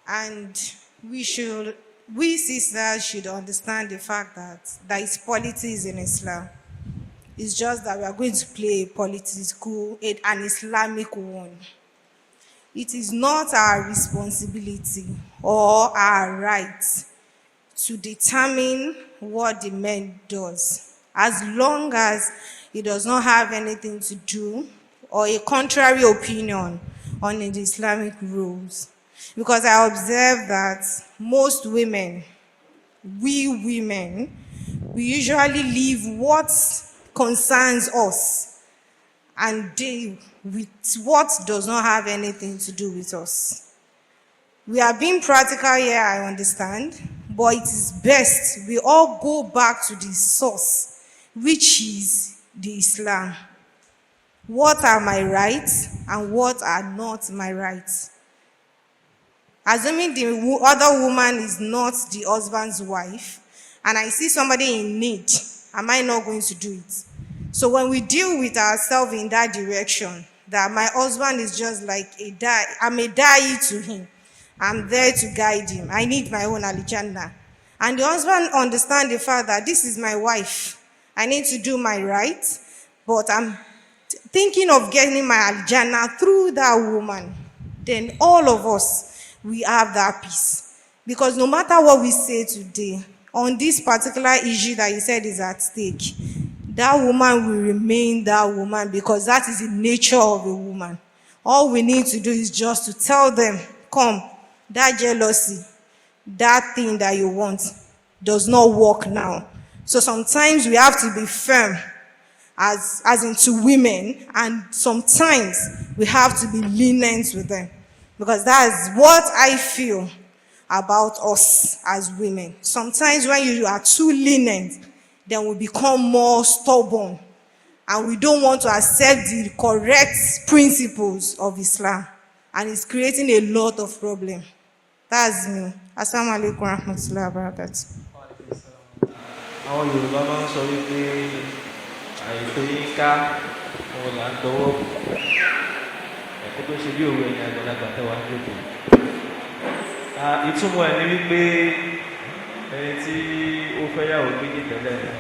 and we sisters should understand the fact that there is politics in Islam. It's just that we are going to play a political, an Islamic one. It is not our responsibility or our right to determine what the man does, as long as he does not have anything to do or a contrary opinion on the Islamic rules. Because I observe that most women, we usually leave what concerns us and deal with what does not have anything to do with us. We are being practical here, I understand, but it is best we all go back to the source, which is the Islam. What are my rights and what are not my rights? Assuming the other woman is not the husband's wife, and I see somebody in need, am I not going to do it? So when we deal with ourselves in that direction, that my husband is just like I'm a da'i to him. I'm there to guide him. I need my own alijannah. And the husband understand the fact that this is my wife. I need to do my right, but I'm thinking of getting my aljana through that woman. Then all of us, we have that peace. Because no matter what we say today, on this particular issue that you said is at stake, that woman will remain that woman because that is the nature of a woman. All we need to do is just to tell them, come, that jealousy, that thing that you want does not work now. So sometimes we have to be firm as into women, and sometimes we have to be lenient with them. Because that's what I feel about us as women. Sometimes when you are too lenient, then we become more stubborn. And we don't want to accept the correct principles of Islam. And it's creating a lot of problems. That's me. Assalamu alaikum warahmatullahi wabarakatuh. Àwọn Yorùbá máa ń sọ wípé àìtó yín ká òun là ń dọwọ́ ẹ̀kọ́ tó ṣe bí òwe ẹ̀yìn àgbàlagbà tẹ́wàá lókè. Ìtumọ̀ ẹ̀ ni wípé ẹni tí ó fẹ́yàwó méjì tẹ́lẹ̀ náà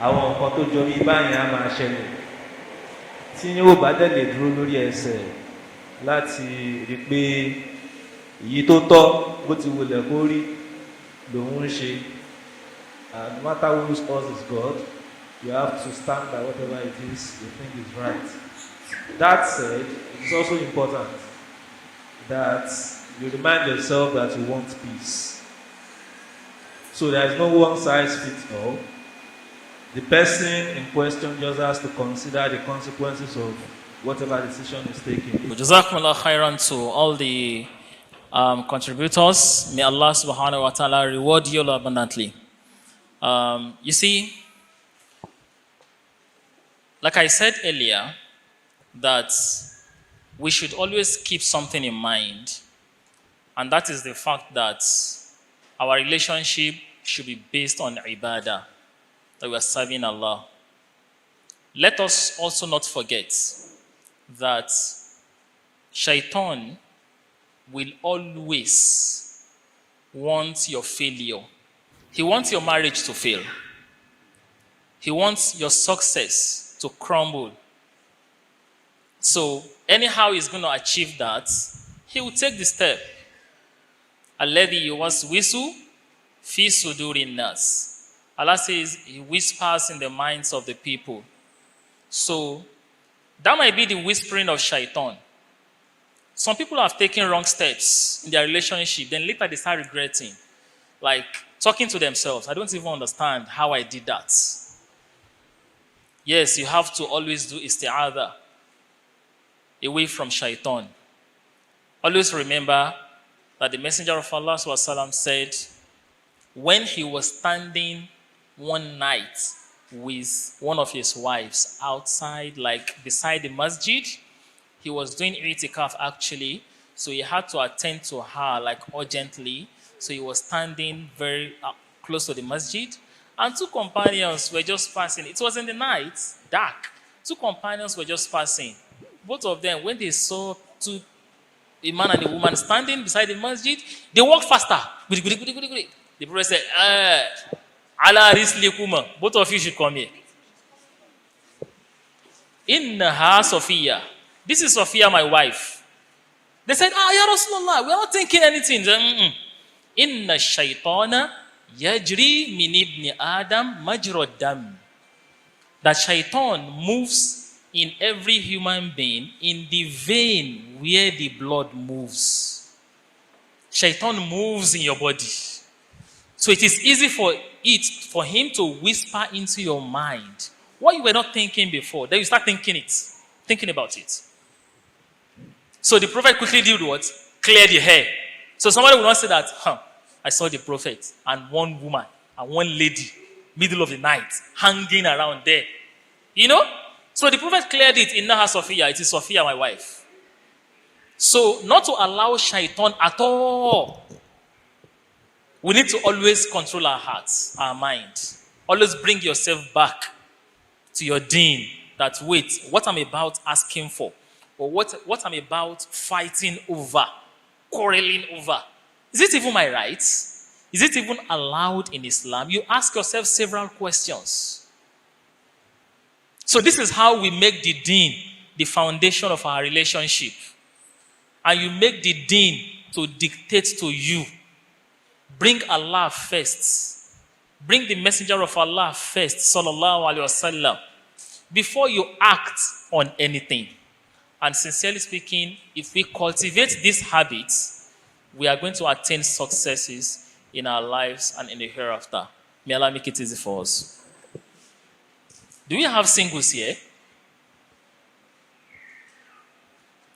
àwọn nǹkan tó jọ bí báyìí á máa ṣẹlẹ̀ tí yóò bá dẹ̀ dúró lórí ẹsẹ̀ láti rí pé èyí tó tọ́ bó ti wulẹ̀ kó rí lòun ń ṣe. And no matter whose cause is God, you have to stand by whatever it is you think is right. That said, it is also important that you remind yourself that you want peace. So there is no one size fits all. The person in question just has to consider the consequences of whatever decision is taken. Jazakumullah khairan to all the contributors. May Allah subhanahu wa ta'ala reward you all abundantly. You see, like I said earlier, that we should always keep something in mind, and that is the fact that our relationship should be based on ibadah, that we are serving Allah. Let us also not forget that shaitan will always want your failure. He wants your marriage to fail. He wants your success to crumble. So anyhow he's going to achieve that, he will take the step. Alladhi yuwaswisu fi sudurin nas. Allah says he whispers in the minds of the people. So that might be the whispering of shaitan. Some people have taken wrong steps in their relationship, then later they start regretting. Like talking to themselves, I don't even understand how I did that. Yes, you have to always do isti'adha away from shaitan. Always remember that the Messenger of Allah ﷺ said, when he was standing one night with one of his wives outside, like beside the masjid, he was doing itikaf actually, so he had to attend to her like urgently. So he was standing very close to the masjid, and two companions were just passing. It was in the night, dark. Two companions were just passing. Both of them, when they saw a man and a woman standing beside the masjid, they walked faster. The Prophet said, Ala rislikuma, both of you should come here. Innaha Sophia. This is Sophia, my wife. They said, Ya Rasulullah, we are not thinking anything. Inna shaytana yajri min ibn Adam majra dam. That shaitan moves in every human being in the vein where the blood moves. Shaitan moves in your body. So it is easy for him to whisper into your mind what you were not thinking before. Then you start thinking about it. So the prophet quickly did what? Cleared the hair. So somebody will not say that, I saw the prophet and one woman and one lady, middle of the night, hanging around there. You know? So the prophet cleared it. Innaha Sophia. It is Sophia, my wife. So not to allow shaitan at all. We need to always control our hearts, our mind. Always bring yourself back to your deen. That wait, what I'm about asking for, or what I'm about fighting over, quarreling over, is it even my rights? Is it even allowed in Islam? You ask yourself several questions. So this is how we make the deen the foundation of our relationship. And you make the deen to dictate to you. Bring Allah first. Bring the messenger of Allah first, sallallahu alaihi wasallam, before you act on anything. And sincerely speaking, if we cultivate these habits, we are going to attain successes in our lives and in the hereafter. May Allah make it easy for us. Do we have singles here?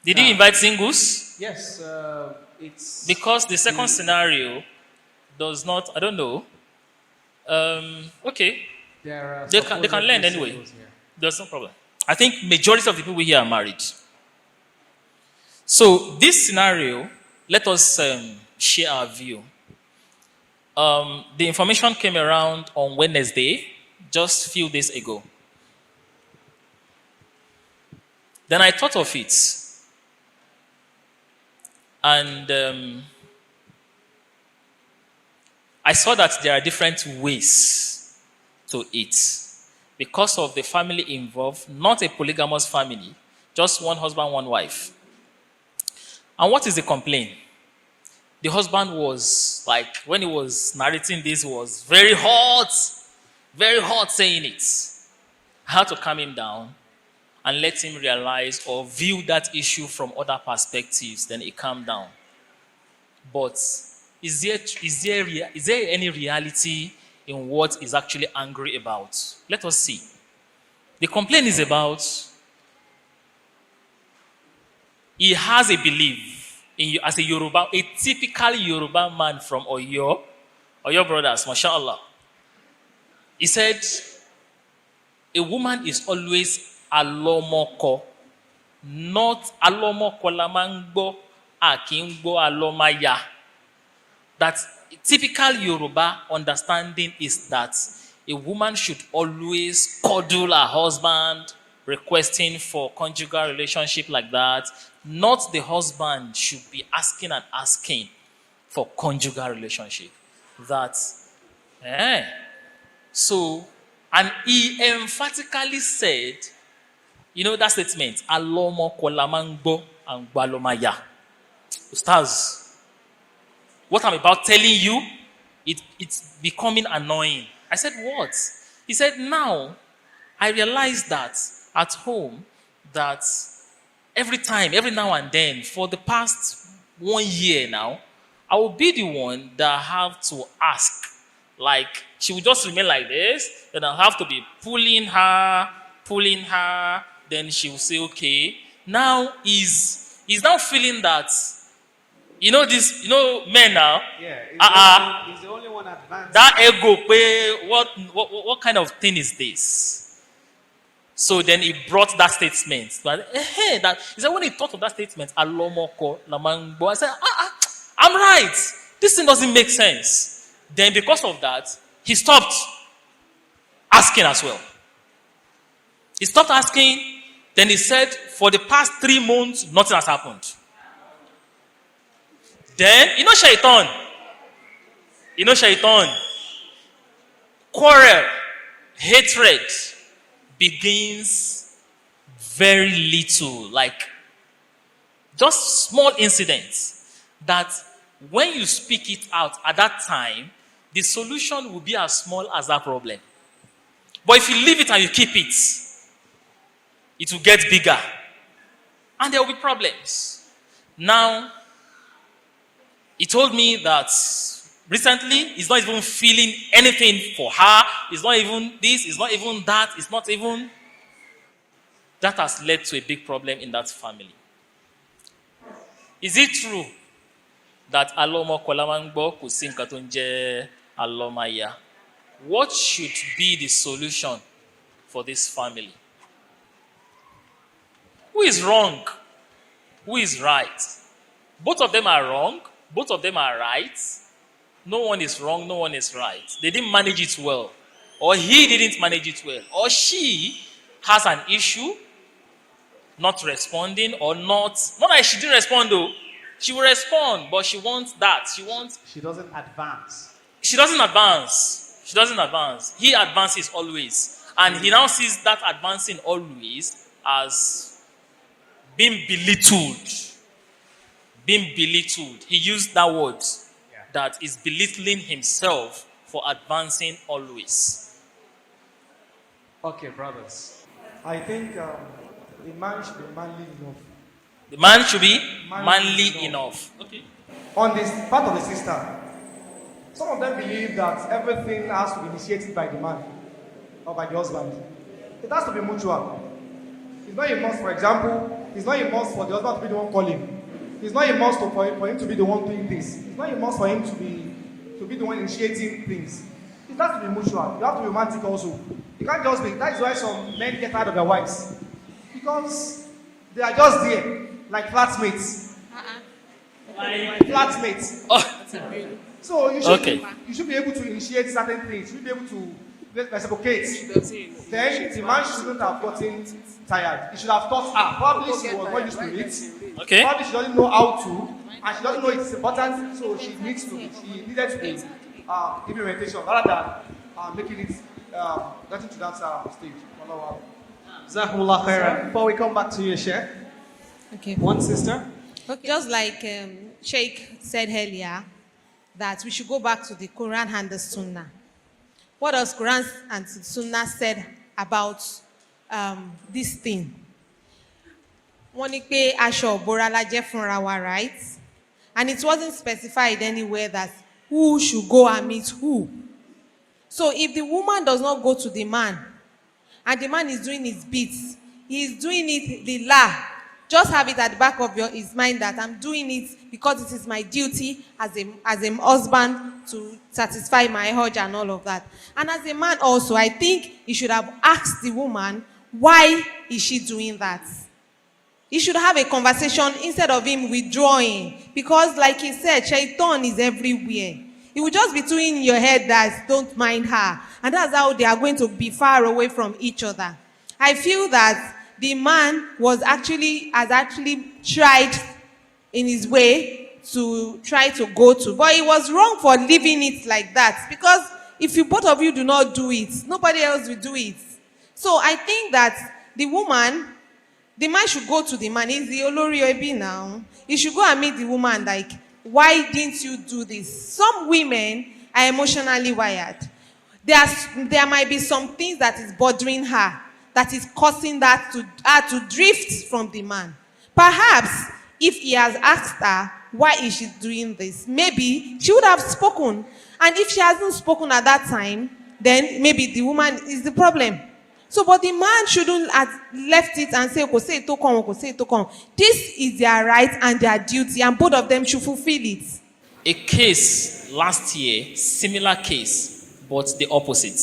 Did you invite singles? Yes, it's... Because the second scenario does not, I don't know. Okay. They can learn anyway. There's no problem. I think majority of the people here are married. So this scenario, let us share our view. The information came around on Wednesday, just a few days ago. Then I thought of it. And I saw that there are different ways to it. Because of the family involved, not a polygamous family, just one husband, one wife. And what is the complaint? The husband was like, when he was narrating this, was very hot saying it. I had to calm him down and let him realize or view that issue from other perspectives. Then he calmed down. But is there any reality in what he's actually angry about? Let us see. The complaint is about he has a belief in, as a Yoruba, a typical Yoruba man from Oyo brothers, mashallah. He said, a woman is always alomoko, not alomoko lamangbo, akingbo alomaya. That typical Yoruba understanding is that a woman should always cuddle her husband, requesting for conjugal relationship like that. Not the husband should be asking and asking for conjugal relationship. That, So, and he emphatically said, you know that statement, Alomo kolamangbo and balomaya. Ustaz, what I'm about telling you, it's becoming annoying. I said, what? He said, now, I realized that at home, that every now and then, for the past 1 year now, I will be the one that have to ask. Like, she will just remain like this, then I'll have to be pulling her, then she will say, okay. Now, he's now feeling that, men now. Yeah, he's the only one advanced. That ego, what kind of thing is this? So then he brought that statement. He said, when he thought of that statement, Alomoko Lamangbo, I said, I'm right. This thing doesn't make sense. Then because of that, he stopped asking as well. He stopped asking. Then he said, for the past 3 months, nothing has happened. Then, shaitan, quarrel, hatred begins very little, like just small incidents that when you speak it out at that time, the solution will be as small as that problem. But if you leave it and you keep it, it will get bigger. And there will be problems. Now, he told me that recently he's not even feeling anything for her. It's not even this, it's not even that, it's not even... That has led to a big problem in that family. Is it true that Alomo Kolamangbo Kusinkatunje Alomaya? What should be the solution for this family? Who is wrong? Who is right? Both of them are wrong. Both of them are right. No one is wrong. No one is right. They didn't manage it well. Or he didn't manage it well. Or she has an issue, not responding, or not that she didn't respond though. She will respond, but she wants that. She doesn't advance. she doesn't advance. She doesn't advance. He advances always. And he now sees that advancing always as being belittled. Being belittled. He used that word that is belittling himself for advancing always. Okay, brothers. I think the man should be manly enough. The man should be manly enough. Okay. On this part of the sister, some of them believe that everything has to be initiated by the man or by the husband. It has to be mutual. It's not a must, for example, it's not a must for the husband to be the one calling. It's not a must for him to be the one doing this. It's not a must for him to be the one initiating things. It has to be mutual. You have to be romantic also. You can't just be. That is why some men get tired of their wives. Because they are just there, like flatmates. Like flatmates. So you should be able to initiate certain things. You should be able to reciprocate. Then the man shouldn't have gotten tired. He should have thought, probably she was not used to it. Okay. Probably she doesn't know how to, and she doesn't know it's important, so she needed to be implementation rather than making it getting to that stage. Jazakumullah khairan. Before we come back to you, Sheikh. Okay. One sister. Okay. Just like Sheikh said earlier, that we should go back to the Quran and the Sunnah. What does Quran and Sunnah said about this thing? Wọ́n ní pé aṣọ ìbora la jẹ́ fúnra wa, right? And it wasn't specified anywhere that who should go and meet who. So if the woman does not go to the man, and the man is doing his bits, he is doing it lillah. Just have it at the back of his mind that I'm doing it because it is my duty as a husband to satisfy my urge and all of that. And as a man also, I think he should have asked the woman, why is she doing that? He should have a conversation instead of him withdrawing. Because like he said, shaitan is everywhere. It will just be doing in your head that don't mind her. And that's how they are going to be far away from each other. I feel that the man has actually tried in his way to try to go to. But he was wrong for leaving it like that. Because if you both of you do not do it, nobody else will do it. So I think that the man should go to the man. He's the Olori Obi now. He should go and meet the woman like, why didn't you do this? Some women are emotionally wired. There might be some things that is bothering her, that is causing that to drift from the man. Perhaps if he has asked her, why is she doing this? Maybe she would have spoken. And if she hasn't spoken at that time, then maybe the woman is the problem. So, but the man shouldn't have left it and say, say it to come. This is their right and their duty, and both of them should fulfill it. A case last year, similar case, but the opposite.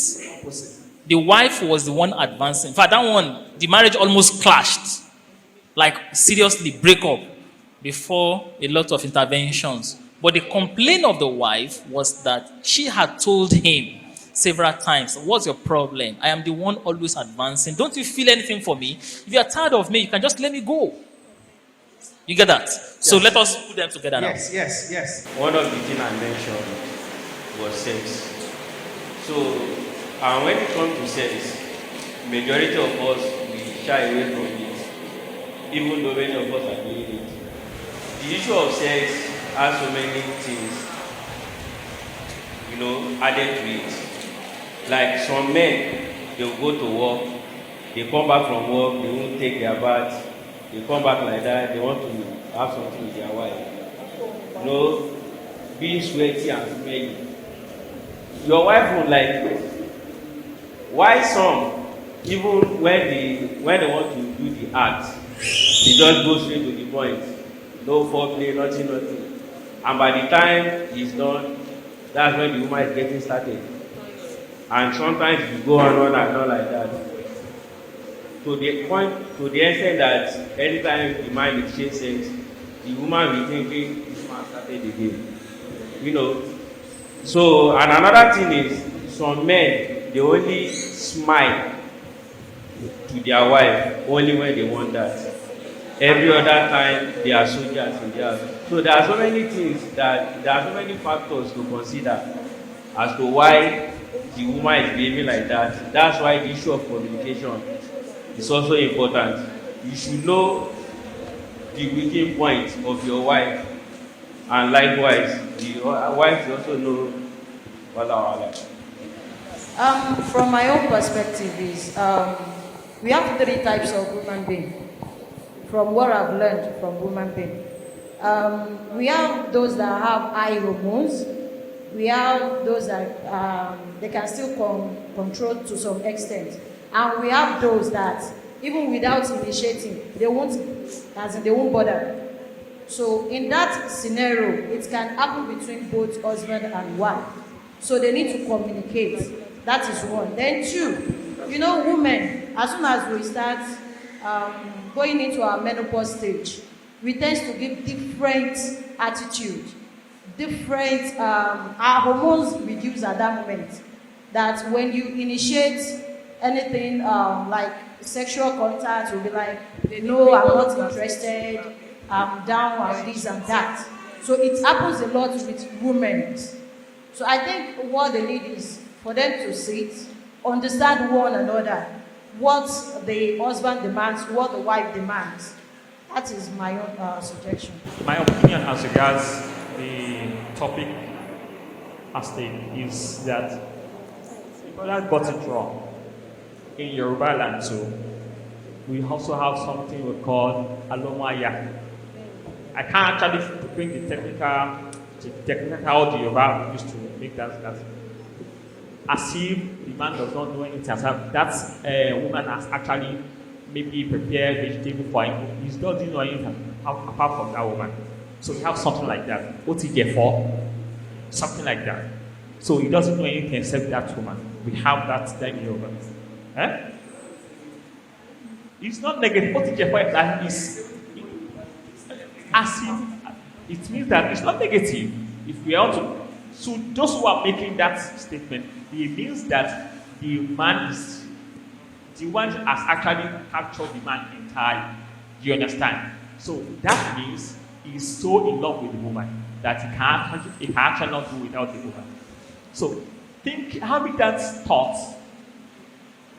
The wife was the one advancing. In fact, that one, the marriage almost clashed. Like, seriously, break up before a lot of interventions. But the complaint of the wife was that she had told him several times, what's your problem? I am the one always advancing. Don't you feel anything for me? If you are tired of me, you can just let me go. You get that? Yes. So let us put them together now. Yes. One of the things I mentioned was sex. So, when it comes to sex, majority of us, we shy away from it, even though many of us are doing it. The issue of sex has so many things, added to it. Like some men, they'll go to work, they come back from work, they won't take their bath, they come back like that, they want to have something with their wife. Being sweaty and smelly. Your wife would like, why some, even when they want to do the act, they just go straight to the point. No foreplay, nothing. And by the time it's done, that's when the woman is getting started. And sometimes you go on and on like that. To the extent that anytime the man initiates sex, the woman will thinking this man started again. So, and another thing is, some men, they only smile to their wife only when they want that. Every other time, they are soldiers in their house. So there are so many things there are so many factors to consider. as to why the woman is behaving like that. That's why the issue of communication is also important. You should know the weakening point of your wife, and likewise, the wife should also know wala. From my own perspective is we have three types of human being. From what I've learned from human being, we have those that have high hormones. We have those that they can still control to some extent, and we have those that even without initiating, they won't bother. So in that scenario, it can happen between both husband and wife. So they need to communicate. That is one. Then two, women, as soon as we start going into our menopause stage, we tend to give different attitude, different, our hormones reduce at that moment. That when you initiate anything like sexual contact, you'll be like, no, I'm not interested, I'm down on this and that. So it happens a lot with women. So I think what they need is for them to sit, understand one another, what the husband demands, what the wife demands. That is my own suggestion. My opinion as regards the topic at stake is that the brother got it wrong. In Yoruba land too, we also have something we call alomaya. I can't actually bring the technical how the Yoruba used to make that as if the man does not know anything. That woman has actually maybe prepared vegetable for him. He doesn't know anything apart from that woman. So we have something like that. OTG4, something like that. So he doesn't know anything except that woman. We have that in Yoruba. It's not negative. OTG4 that is as if it means that it's not negative. If we are to, so those who are making that statement, it means that the one has actually captured the man entirely. Do you understand? So that means he's so in love with the woman that he can actually not do without the woman. So having that thought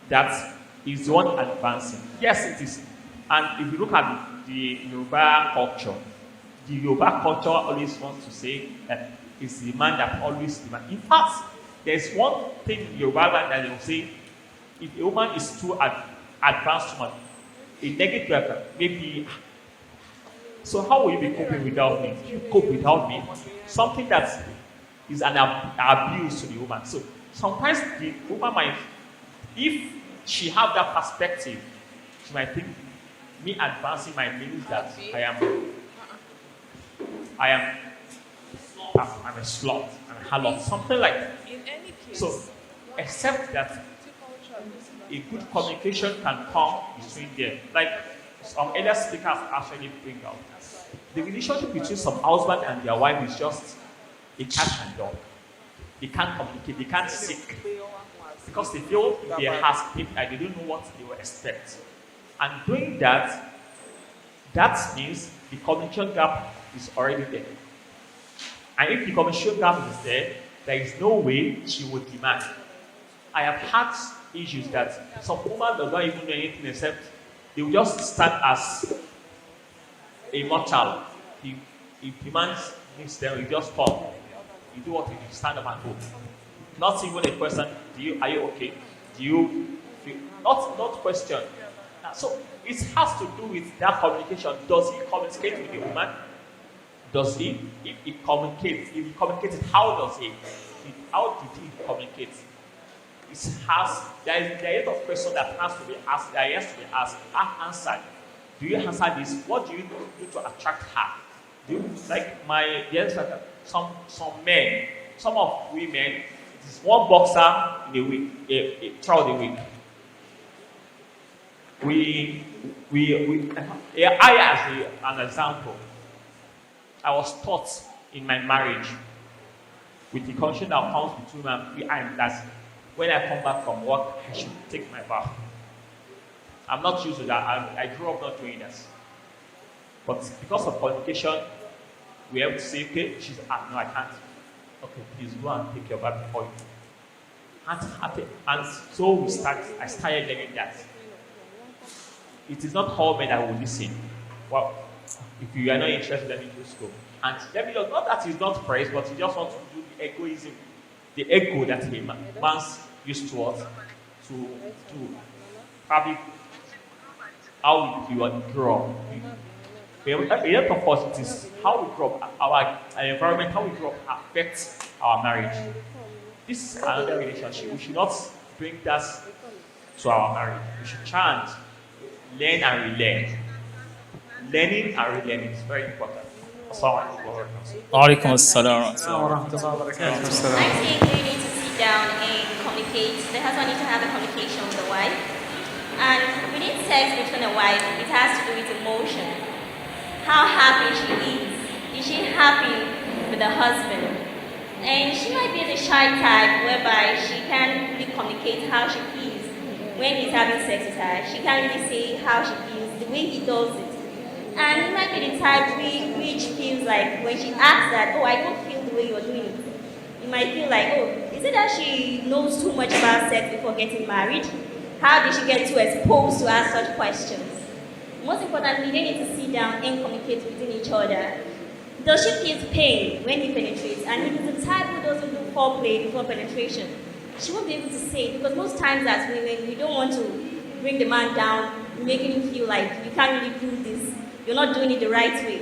that is the one advancing. Yes, it is. And if you look at the Yoruba culture always wants to say that it's the man that always demands. In fact, there's one thing in Yoruba land that they will say, if a woman is too advanced woman, a negative maybe, so how will you be coping without me? You cope without me, something that is an abuse to the woman. So sometimes the woman might, if she have that perspective, she might think me advancing my means that I'm a slut, I'm a harlot, something like that. In any case, so except that a good communication can come between them. Like some earlier speakers actually bring out. The relationship between some husband and their wife is just a cat and dog. They can't communicate, they can't seek. Because they feel if they ask, they don't know what they will expect. And doing that, that means the communication gap is already there. And if the communication gap is there, there is no way she would demand. I have had issues that some woman does not even know anything except they will just stand as a mortal. If demands meets them, you just come. You do what you do, stand up and go. Not even a question, are you okay? Do you feel, not question. So it has to do with that communication. Does he communicate with the woman? Does he? If he communicates, how does he? How did he communicate? There is a lot of questions that has to be asked, that has to be answered. Do you answer this? What do you do to attract her? Do you, like some men, some of women, it is one boxer in a week, throughout the week. I as an example, I was taught in my marriage with the condition that comes between me and that when I come back from work, I should take my bath. I'm not used to that. I grew up not doing that. But because of communication, we have to say, okay, no, I can't. okay, please go and take your bath before you. And so I started learning that. It is not all men that will listen. Well, if you are not interested, let me just go. And let me not that he's not praised, but he just wants to do the egoism, the ego that a man's used to us, to probably how you grow up. A lot of us, it is how we grow up, our environment, how we grow up affects our marriage. This is another relationship. We should not bring that to our marriage. We should try and learn and relearn. Learning and relearning is very important. Alaikum assalam. I think they need to sit down and communicate. The husband needs to have a communication with the wife. And within sex between a wife, it has to do with emotion. How happy she is. Is she happy with the husband? And she might be the shy type whereby she can't really communicate how she feels when he's having sex with her. She can't really say how she feels, the way he does it. And he might be the type which feels like when she asks that, oh, I don't feel the way you're doing it. You might feel like, oh, is it that she knows too much about sex before getting married? How did she get too exposed to ask such questions? Most importantly, they need to sit down and communicate within each other. Does she feel pain when he penetrates? And if it's the type who doesn't do foreplay before penetration, she won't be able to say it, because most times as women, we don't want to bring the man down, making him feel like you can't really do this, you're not doing it the right way.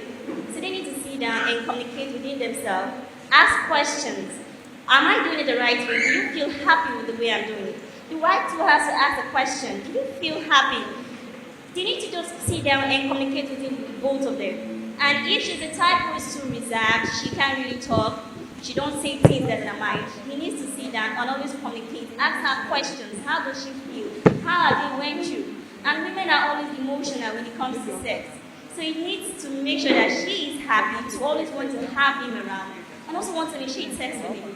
So they need to sit down and communicate within themselves, ask questions. Am I doing it the right way? Do you feel happy with the way I'm doing it? The wife too has to ask a question. Do you feel happy? They need to just sit down and communicate with both of them. And if she's the type who is too reserved, she can't really talk, she don't say things that are mind, he needs to sit down and always communicate, ask her questions. How does she feel? How are they went through? And women are always emotional when it comes to sex. So he needs to make sure that she is happy, to always want to have him around, and also want to initiate sex with him.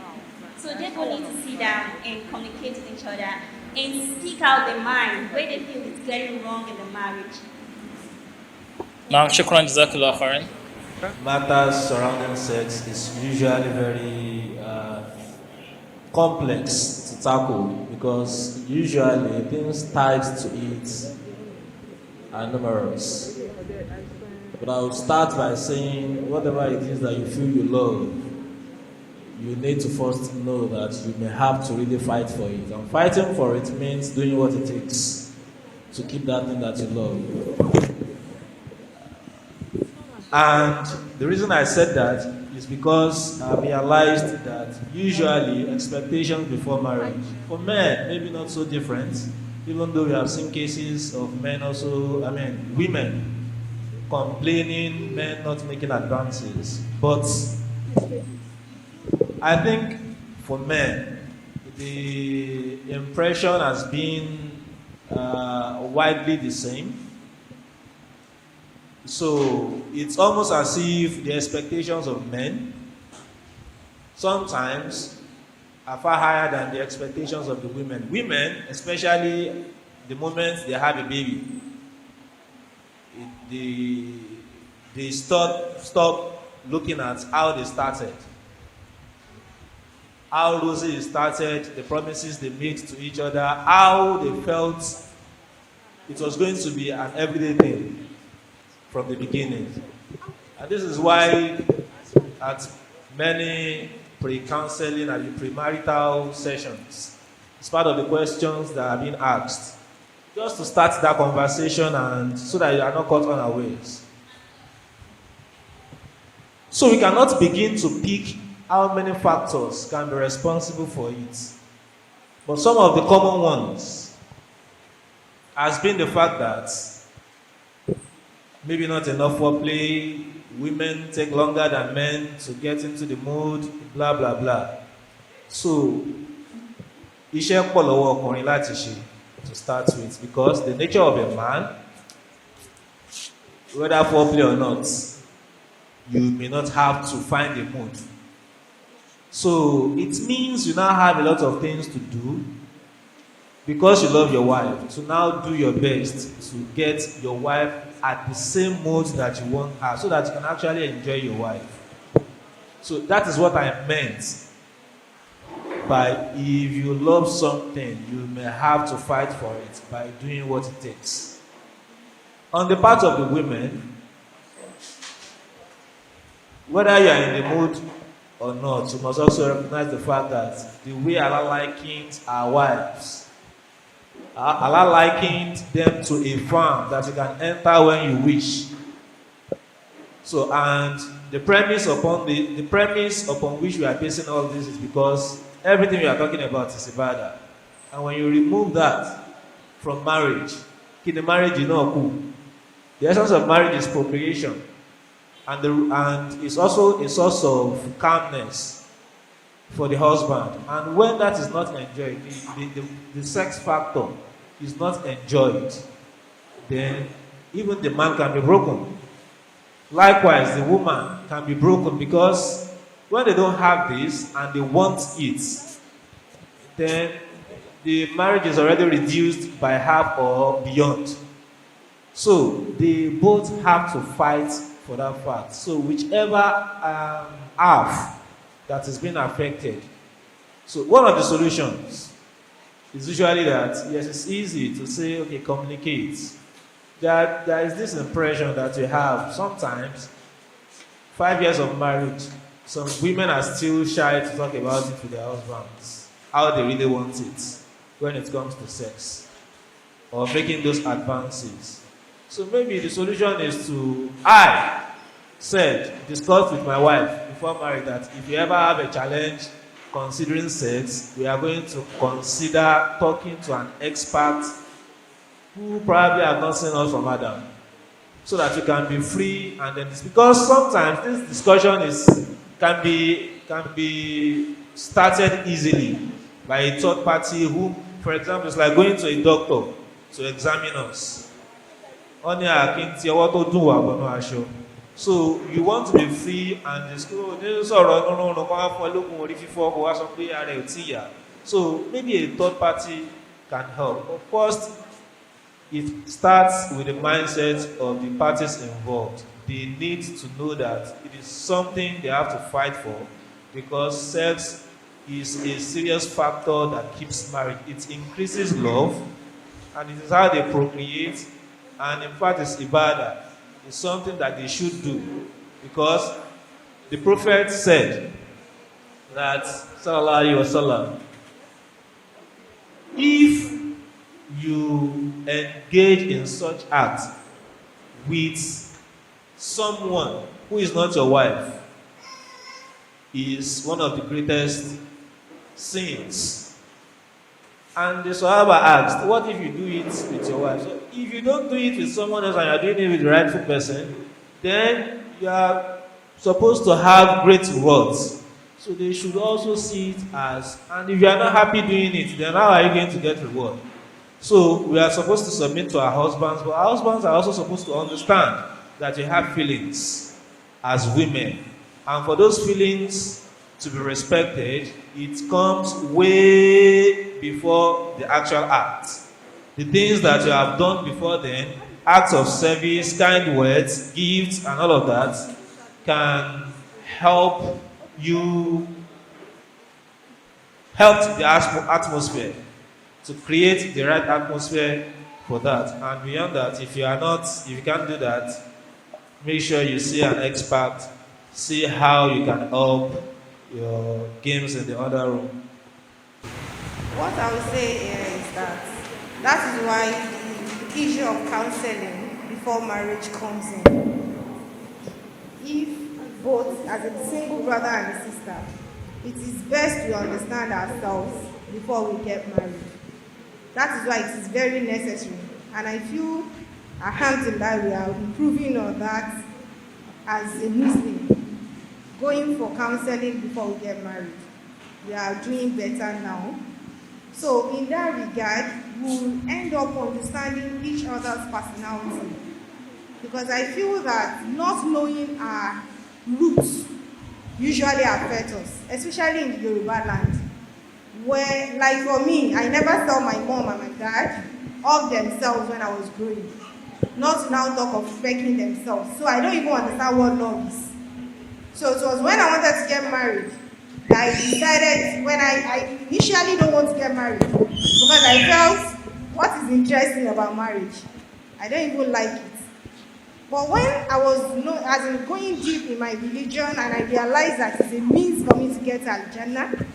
So they both need to sit down and communicate with each other and speak out their mind where they feel it's getting wrong in the marriage. Now, shukran jazakallah khairan. Matters surrounding sex is usually very complex to tackle, because usually things tied to it are numerous. But I will start by saying, whatever it is that you feel you love, you need to first know that you may have to really fight for it. And fighting for it means doing what it takes to keep that thing that you love. And the reason I said that is because I realized that usually expectations before marriage, for men, maybe not so different, even though we have seen cases of men also, women complaining, men not making advances. But I think for men, the impression has been widely the same. So it's almost as if the expectations of men sometimes are far higher than the expectations of the women. Women, especially the moment they have a baby, they stop looking at how they started, how rosy it started, the promises they made to each other, how they felt it was going to be an everyday thing from the beginning. And this is why at many pre-counseling and premarital sessions, it's part of the questions that are being asked, just to start that conversation and so that you are not caught unawares. So we cannot begin to pick how many factors can be responsible for it. But some of the common ones has been the fact that maybe not enough foreplay, women take longer than men to get into the mood, blah, blah, blah. So, iṣẹ́ pọ̀ lọ́wọ́ ọkùnrin láti ṣe to start with, because the nature of a man, whether foreplay or not, you may not have to find a mood. So, it means you now have a lot of things to do because you love your wife, to now do your best to get your wife at the same mood that you want her, so that you can actually enjoy your wife. So that is what I meant by if you love something, you may have to fight for it by doing what it takes. On the part of the women, whether you are in the mood or not, you must also recognize the fact that the way Allah likened our wives, Allah likened them to a farm that you can enter when you wish. So, and the premise upon which we are basing all this is because everything we are talking about is Ibadah. And when you remove that from marriage, in the marriage you know cool. The essence of marriage is procreation, and it's also a source of calmness for the husband. And when that is not enjoyed, the sex factor is not enjoyed, then even the man can be broken. Likewise, the woman can be broken because when they don't have this and they want it, then the marriage is already reduced by half or beyond. So they both have to fight for that fact. So whichever half that is being affected. So one of the solutions is usually that, yes, it's easy to say, okay, communicate. There is this impression that you have sometimes, 5 years of marriage, some women are still shy to talk about it with their husbands, how they really want it when it comes to sex, or making those advances. So maybe the solution is to, discuss with my wife before marriage that if you ever have a challenge considering sex, we are going to consider talking to an expert who probably have not seen us from Adam, so that you can be free. And then because sometimes this discussion can be started easily by a third party who, for example, it's like going to a doctor to examine us. So you want to be free and so maybe a third party can help. Of course, it starts with the mindset of the parties involved. They need to know that it is something they have to fight for, because sex is a serious factor that keeps marriage. It increases love, and it is how they procreate, and in fact it's Ibadah. It's something that they should do, because the Prophet said that, sallallahu alaihi wasallam, if you engage in such act with someone who is not your wife, is one of the greatest sins. And the Sahaba asked, what if you do it with your wife? So if you don't do it with someone else and you are doing it with the rightful person, then you are supposed to have great rewards. So they should also see it as, and if you are not happy doing it, then how are you going to get reward? So we are supposed to submit to our husbands, but our husbands are also supposed to understand that you have feelings as women. And for those feelings to be respected, it comes way before the actual act. The things that you have done before then, acts of service, kind words, gifts, and all of that, can help you, help the atmosphere, to create the right atmosphere for that. And beyond that, if you can't do that, make sure you see an expert, see how you can help your games in the other room. What I would say here is that is why the issue of counseling before marriage comes in. If both, as a single brother and a sister, it is best to understand ourselves before we get married. That is why it is very necessary. And I feel, alhamdulillah, we are improving on that as a Muslim, going for counseling before we get married. We are doing better now. So in that regard, we will end up understanding each other's personality. Because I feel that not knowing our roots usually affect us, especially in the Yoruba land, where, like for me, I never saw my mom and my dad hug themselves when I was growing. Not to now talk of respecting themselves. So I don't even understand what love is. So it was when I wanted to get married I decided when I initially don't want to get married because I felt what is interesting about marriage? I don't even like it. But when I was as in going deep in my religion and I realized that it's a means for me to get to Al-Jannah,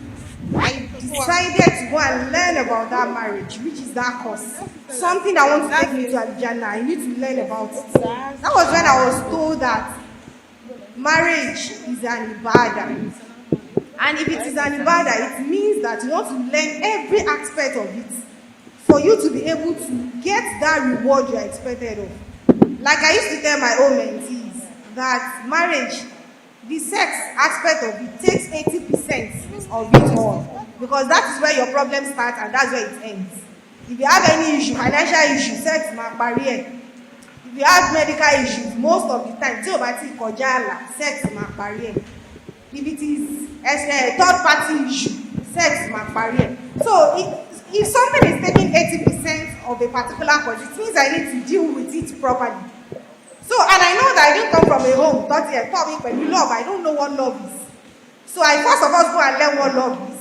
I decided to go and learn about that marriage, which is that course. Something that wants to take me to Al-Jannah, I need to learn about it. That was when I was told that marriage is an ibadah. And if it is an ibadah, it means that you want to learn every aspect of it for you to be able to get that reward you are expected of. Like I used to tell my own mentees that marriage, the sex aspect of it takes 80% of it all. Because that is where your problem starts and that's where it ends. If you have any issue, financial issue, sex barrier. If you have medical issues, most of the time, sex barrier. If it is a third party issue, sex barrier. So if something is taking 80% of a particular cause, it means I need to deal with it properly. So, and I know that I didn't come from a home, love, I don't know what love is. So I first of all go and learn what love is.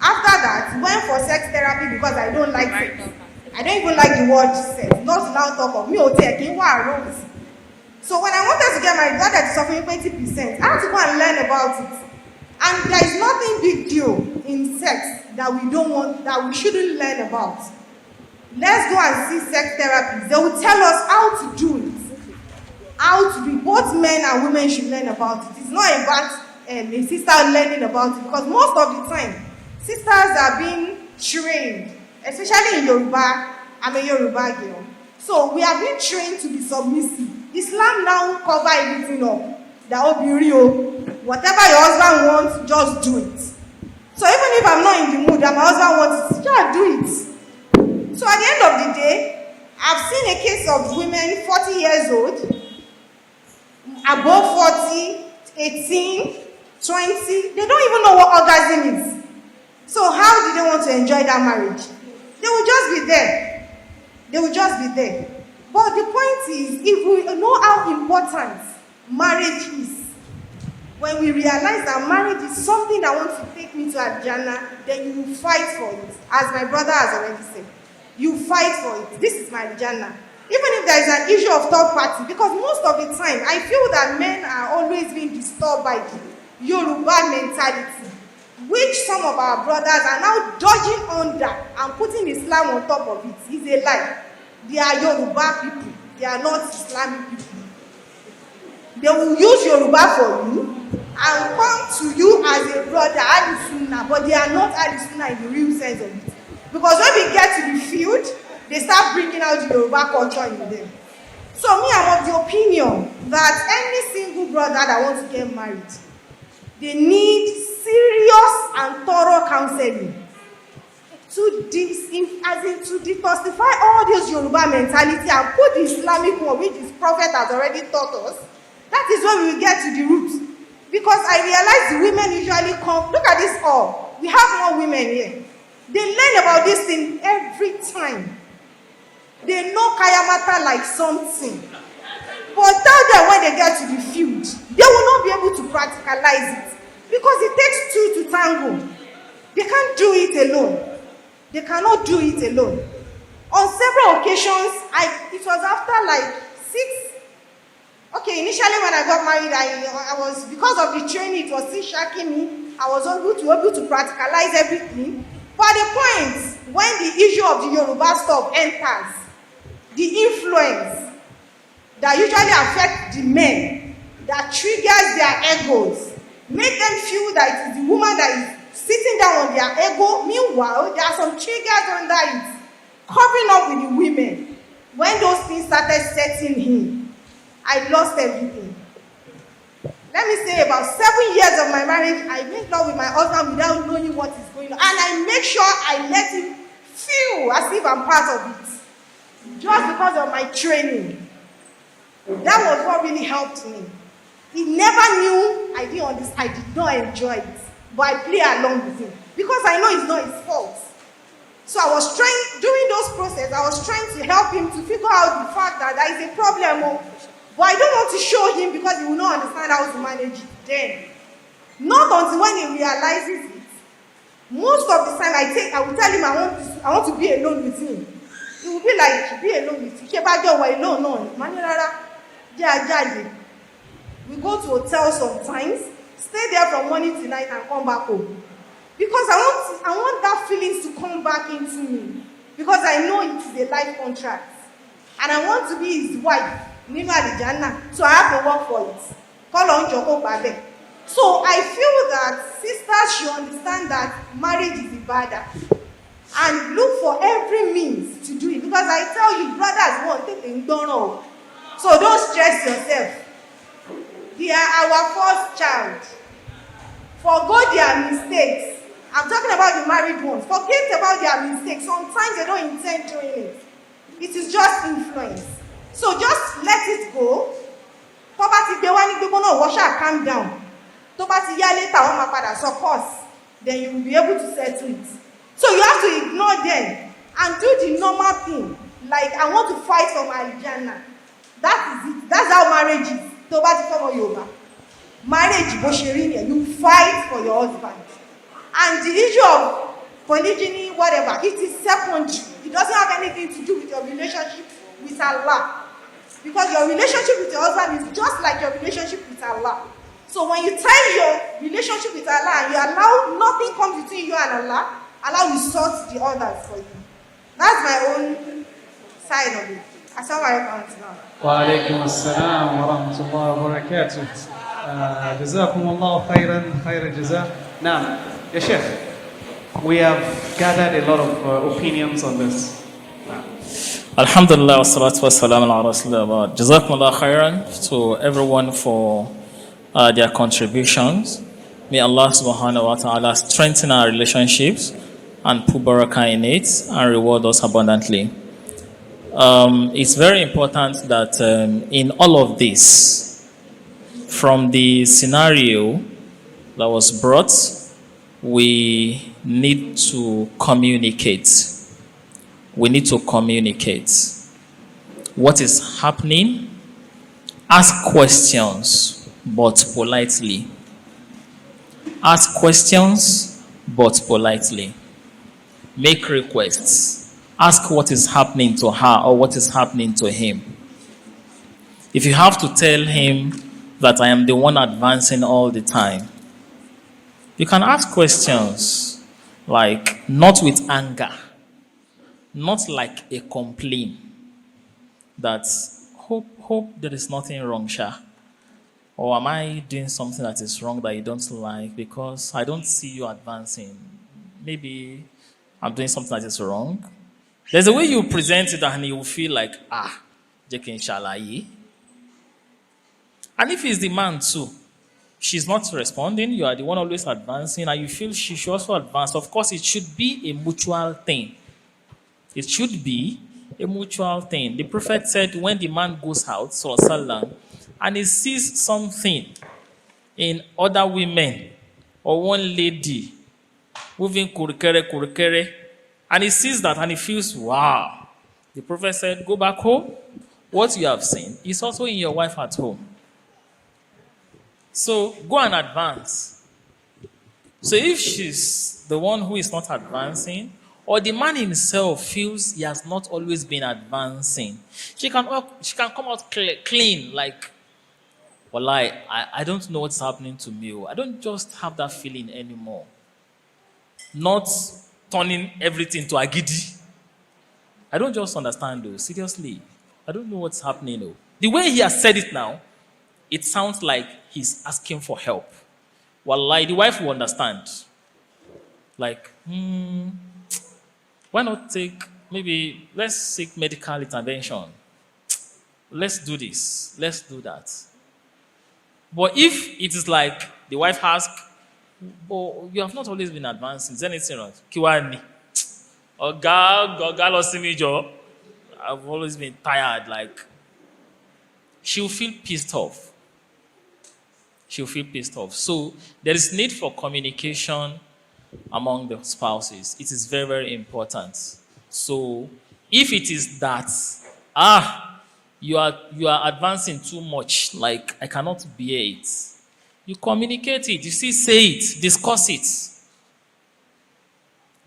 After that, went for sex therapy because I don't like sex. I don't even like the word sex. Not to now talk of me or taking what rose. So when I wanted to get married, God had to suffer 20%. I had to go and learn about it. And there is nothing big deal in sex that we don't want, that we shouldn't learn about. Let's go and see sex therapists. They will tell us how to do it. How to do. Both men and women should learn about it. It's not about a sister learning about it, because most of the time, sisters are being trained, especially in Yoruba. I'm a Yoruba girl. So we are being trained to be submissive. Islam now cover everything up. That will be real. Whatever your husband wants, just do it. So even if I'm not in the mood and my husband wants it, just do it. So at the end of the day, I've seen a case of women 40 years old, above 40, 18, 20, they don't even know what orgasm is. So how do they want to enjoy that marriage? They will just be there. They will just be there. But the point is, if we know how important marriage is, when we realize that marriage is something that wants to take me to Al-Jannah, then you will fight for it. As my brother has already said, you fight for it. This is my Al-Jannah. Even if there is an issue of third party, because most of the time, I feel that men are always being disturbed by the Yoruba mentality, which some of our brothers are now dodging under and putting Islam on top of it. It's a lie. They are Yoruba people. They are not Islamic people. They will use Yoruba for you and come to you as a brother, Al-Sunnah, but they are not Al-Sunnah in the real sense of it. Because when we get to the field, they start bringing out the Yoruba culture in them. So me, I'm of the opinion that any single brother that wants to get married, they need serious and thorough counseling to detoxify all this Yoruba mentality and put the Islamic one, which his prophet has already taught us. That is when we will get to the roots. Because I realize the women usually come, look at this all. We have more women here. They learn about this thing every time. They know Kayamata like something. But tell them when they get to the field, they will not be able to practicalize it. Because it takes two to tango. They can't do it alone. They cannot do it alone. On several occasions, it was after like 6. Okay, initially when I got married, I was, because of the training, it was still shocking me. I was able to practicalize everything. But at the point when the issue of the Yoruba stuff enters, the influence that usually affects the men, that triggers their egos, make them feel that it is the woman that is sitting down on their ego. Meanwhile, there are some triggers under it, covering up with the women. When those things started setting in, I lost everything. Let me say about 7 years of my marriage, I made love with my husband without knowing what is going on. And I make sure I let him feel as if I'm part of it. Just because of my training. That was what really helped me. He never knew I didn't understand. I did not enjoy it. But I play along with him. Because I know it's not his fault. So I was trying, during those processes, I was trying to help him to figure out the fact that there is a problem. But I don't want to show him because he will not understand how to manage it then. Not until when he realizes it. Most of the time I will tell him I want to be alone with him. He will be like, be alone with you. Alone, no. We go to hotels sometimes, stay there from morning to night and come back home. Because I want that feelings to come back into me. Because I know it is a life contract. And I want to be his wife. So I have to work for it. Call on Joko Babe. So I feel that sisters should understand that marriage is Ibadah. And look for every means to do it. Because I tell you, brothers want things don't know. So don't stress yourself. They are our first child. Forgo their mistakes. I'm talking about the married ones. Forget about their mistakes. Sometimes they don't intend doing it. It is just influence. So just let it go. Calm down. Of course, then you will be able to settle it. So you have to ignore them and do the normal thing. Like, I want to fight for my Aljana. That is it. That's how marriage is. Marriage, you fight for your husband. And the issue of polygyny, whatever, it is secondary. It doesn't have anything to do with your relationship with Allah. Because your relationship with your husband is just like your relationship with Allah. So when you tie your relationship with Allah and you allow nothing comes between you and Allah, Allah will sort the others for you. That's my own side of it. Assalamu alaikum. Wa alaikum assalam wa rahmatullahi wa barakatuh. Jazakumullah khairan jaza. Now, Ya Sheikh, we have gathered a lot of opinions on this. Alhamdulillah, wassalatu wassalamu ala rasulillah. Jazakumullah khairan to everyone for their contributions. May Allah subhanahu wa ta'ala strengthen our relationships and put barakah in it and reward us abundantly. It's very important that in all of this, from the scenario that was brought, we need to communicate. We need to communicate what is happening. Ask questions, but politely. Ask questions, but politely. Make requests. Ask what is happening to her or what is happening to him. If you have to tell him that I am the one advancing all the time, you can ask questions like, not with anger, not like a complaint, that hope there is nothing wrong, Sha. Or am I doing something that is wrong that you don't like because I don't see you advancing? Maybe I'm doing something that is wrong. There's a way you present it and you will feel like, Jekin Shalayi. And if he's the man too, she's not responding, you are the one always advancing, and you feel she should also advance. Of course, it should be a mutual thing. It should be a mutual thing. The Prophet said when the man goes out, sallallahu, and he sees something in other women or one lady moving kurikere, and he sees that and he feels, wow. The Prophet said, go back home. What you have seen is also in your wife at home. So go and advance. So if she's the one who is not advancing, or the man himself feels he has not always been advancing, she can come out clean, like, well, I don't know what's happening to me. I don't just have that feeling anymore. Not turning everything to agidi. I don't just understand though, seriously. I don't know what's happening though. The way he has said it now, it sounds like he's asking for help. Wallahi, the wife will understand. Like, why not let's seek medical intervention. Let's do this. Let's do that. But if it is like the wife asks, oh, you have not always been advancing, is anything wrong? Kiwani. Oh, God lost me, Joe. I've always been tired. Like, she'll feel pissed off. She'll feel pissed off. So there is need for communication among the spouses. It is very, very important. So if it is that, you are advancing too much, like I cannot bear it, You communicate it. You see, say it. Discuss it.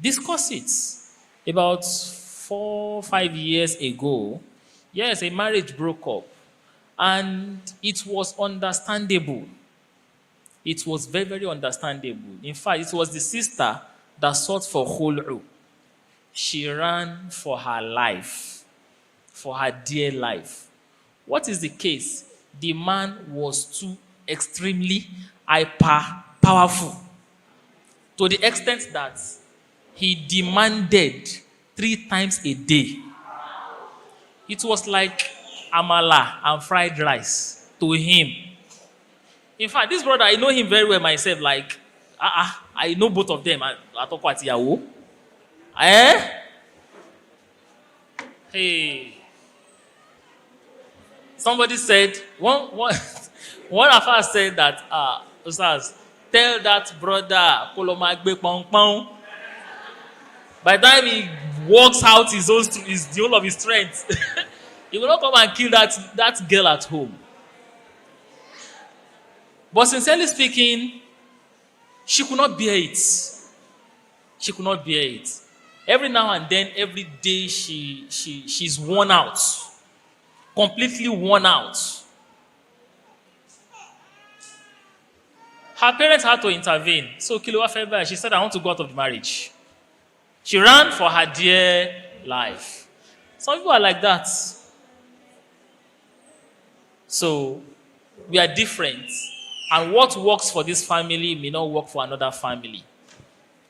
Discuss it. About 4-5 years ago, yes, a marriage broke up. And it was understandable. It was very, very understandable. In fact, it was the sister that sought for khul'u. She ran for her life, for her dear life. What is the case? The man was too extremely hyper powerful to the extent that he demanded 3 times a day. It was like amala and fried rice to him. In fact, this brother, I know him very well myself. Like, I know both of them. Hey. Somebody said, one of us said that, Ustaz, tell that brother, Kolomagbe Pong Pong. By the time he works out the whole of his strength, he will not come and kill that girl at home. But sincerely speaking, she could not bear it. She could not bear it. Every now and then, every day, she's worn out. Completely worn out. Her parents had to intervene. So Kilowa Feba, she said, I want to go out of the marriage. She ran for her dear life. Some people are like that. So we are different. And what works for this family may not work for another family.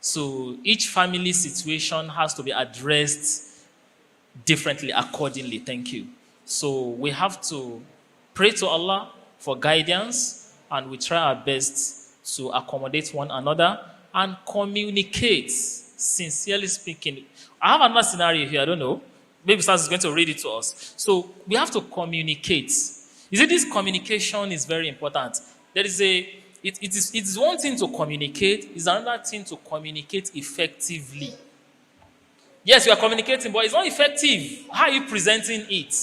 So each family situation has to be addressed differently accordingly. Thank you. So we have to pray to Allah for guidance, and we try our best to accommodate one another and communicate, sincerely speaking. I have another scenario here, I don't know. Maybe Stas is going to read it to us. So we have to communicate. You see, this communication is very important. There is it is one thing to communicate, it's another thing to communicate effectively. Yes, you are communicating, but it's not effective. How are you presenting it?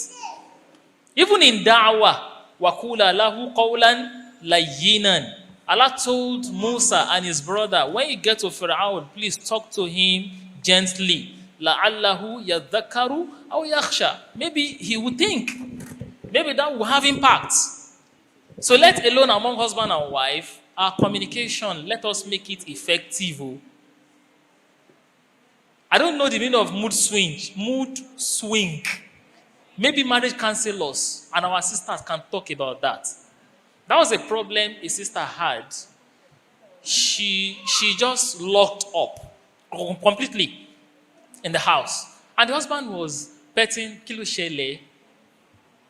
Even in da'wah, وَقُولَ لَهُ قَوْلًا لَيِّنًا. Allah told Musa and his brother, when you get to Fir'aun, please talk to him gently. لَعَلَّهُ يَذَّكَّرُ أَوْ يَخْشَى. Maybe he would think. Maybe that will have impact. So let alone among husband and wife, our communication, let us make it effective. I don't know the meaning of mood swing. Mood swing. Maybe marriage counselors and our sisters can talk about that. That was a problem a sister had. She just locked up completely in the house. And the husband was petting, kilo shele,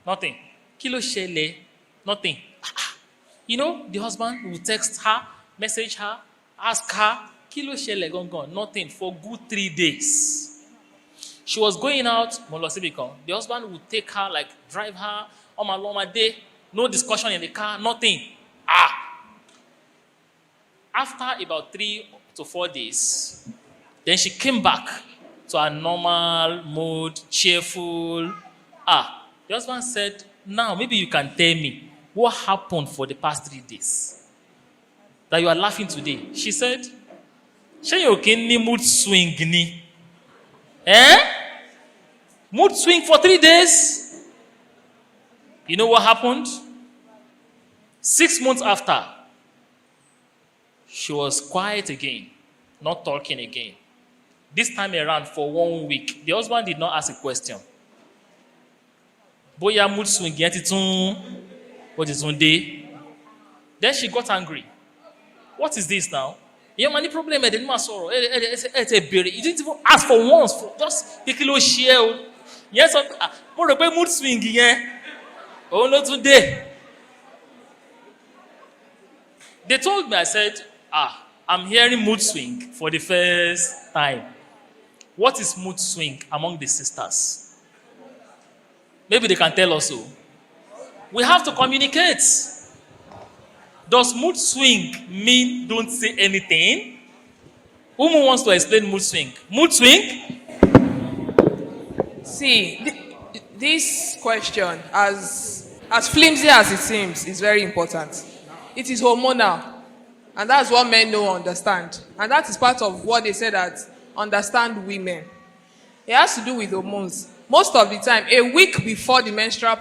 nothing. Kilo shele, nothing. You know, the husband will text her, message her, ask her, kilo shele gone, nothing for good 3 days. She was going out, Molosibikon. The husband would take her, like drive her on my long day, no discussion in the car, nothing. After about 3 to 4 days, then she came back to her normal mood, cheerful. The husband said, now maybe you can tell me what happened for the past 3 days that you are laughing today. She said, "She okay mood swing ni? Mood swing for 3 days." You know what happened? 6 months after, she was quiet again, not talking again. This time around, for 1 week, the husband did not ask a question. Boya mood swing, get it on. What is one day? Then she got angry. What is this now? You have any problem? You didn't even ask for once. Just take a little share. Yes, but the mood swing again. Oh, not today. They told me, I said, I'm hearing mood swing for the first time. What is mood swing among the sisters? Maybe they can tell us so. We have to communicate. Does mood swing mean don't say anything? Who wants to explain mood swing? Mood swing? See, this question, as flimsy as it seems, is very important. it is hormonal. And that's what men don't understand. And that is part of what they say that understand women. It has to do with hormones. Most of the time, a week before the menstrual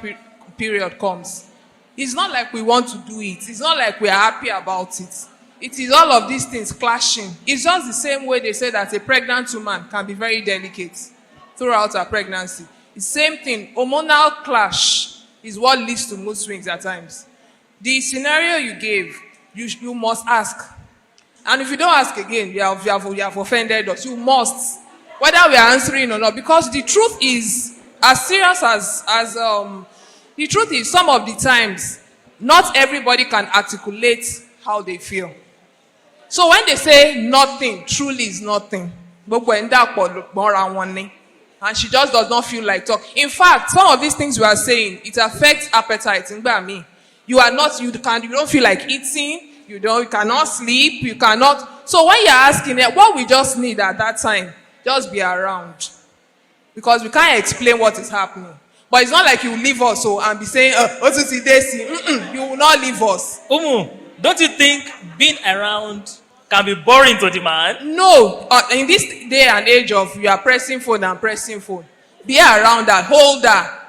period comes, it's not like we want to do it. It's not like we are happy about it. It is all of these things clashing. It's just the same way they say that a pregnant woman can be very delicate throughout her pregnancy. The same thing, hormonal clash is what leads to mood swings at times. The scenario you gave, you must ask. And if you don't ask again, you have offended us. You must. Whether we are answering or not. Because the truth is, as serious as the truth is, some of the times, not everybody can articulate how they feel. So when they say nothing, truly is nothing. And she just does not feel like talk. In fact, some of these things we are saying, it affects appetite. You don't feel like eating, you cannot sleep, you cannot. So when you're asking it, what we just need at that time, just be around. Because we can't explain what is happening. But it's not like you leave us and be saying, you will not leave us. Don't you think being around can be boring to the man? No. In this day and age of you are pressing phone and pressing phone, be around her, hold her,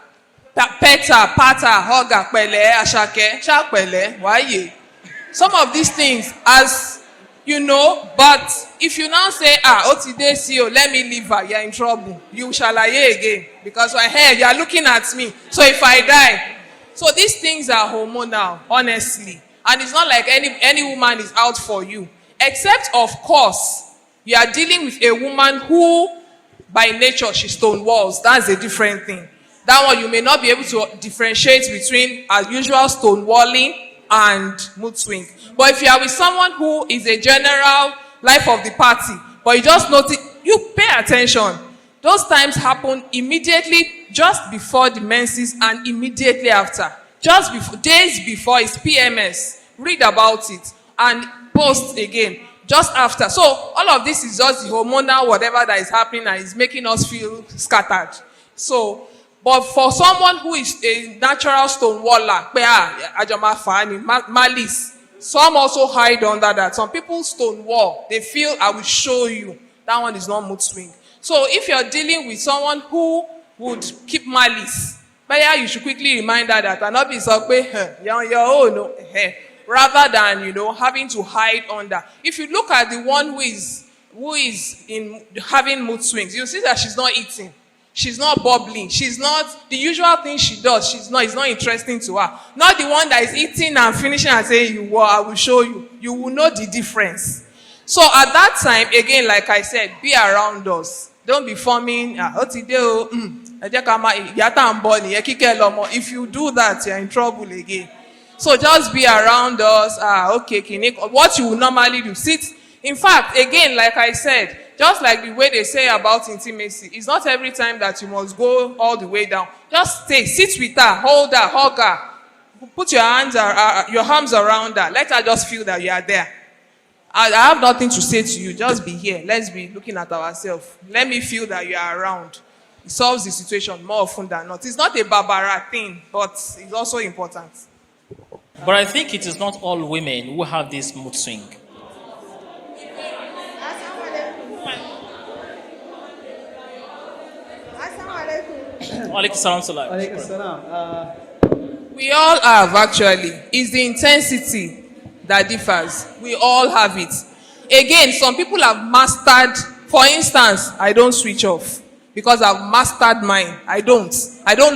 pet her, pat her, hug her, pele, ashake, chapele, why? Some of these things, as you know, but if you now say, let me leave her, you're in trouble. You shall lie again. Because I heard you are looking at me. So if I die. So these things are hormonal, honestly. And it's not like any woman is out for you. Except, of course, you are dealing with a woman who, by nature, she stonewalls. That's a different thing. That one, you may not be able to differentiate between as usual stonewalling and mood swing. But if you are with someone who is a general life of the party, but you just notice, you pay attention. Those times happen immediately just before the menses and immediately after. Just before, days before, is PMS. Read about it. And post again just after. So all of this is just the hormonal whatever that is happening and is making us feel scattered. So, but for someone who is a natural stonewaller, malice, some also hide under that. Some people stonewall. They feel, I will show you. That one is not mood swing. So if you're dealing with someone who would keep malice, you should quickly remind her that not be so rather than, having to hide under. If you look at the one who is in having mood swings, you see that she's not eating. She's not bubbling. She's not, the usual thing she does, it's not interesting to her. Not the one that is eating and finishing and saying, I will show you. You will know the difference. So at that time, again, like I said, be around us. Don't be forming, if you do that, you're in trouble again. So just be around us. What you would normally do. Sit. In fact, again, like I said, just like the way they say about intimacy, it's not every time that you must go all the way down. Just stay. Sit with her. Hold her. Hug her. Put your arms around her. Let her just feel that you are there. I have nothing to say to you. Just be here. Let's be looking at ourselves. Let me feel that you are around. It solves the situation more often than not. It's not a Barbara thing, but it's also important. But I think it is not all women who have this mood swing. We all have, actually. It's the intensity that differs. We all have it. Again, some people have mastered, for instance, I don't switch off because I've mastered mine. I don't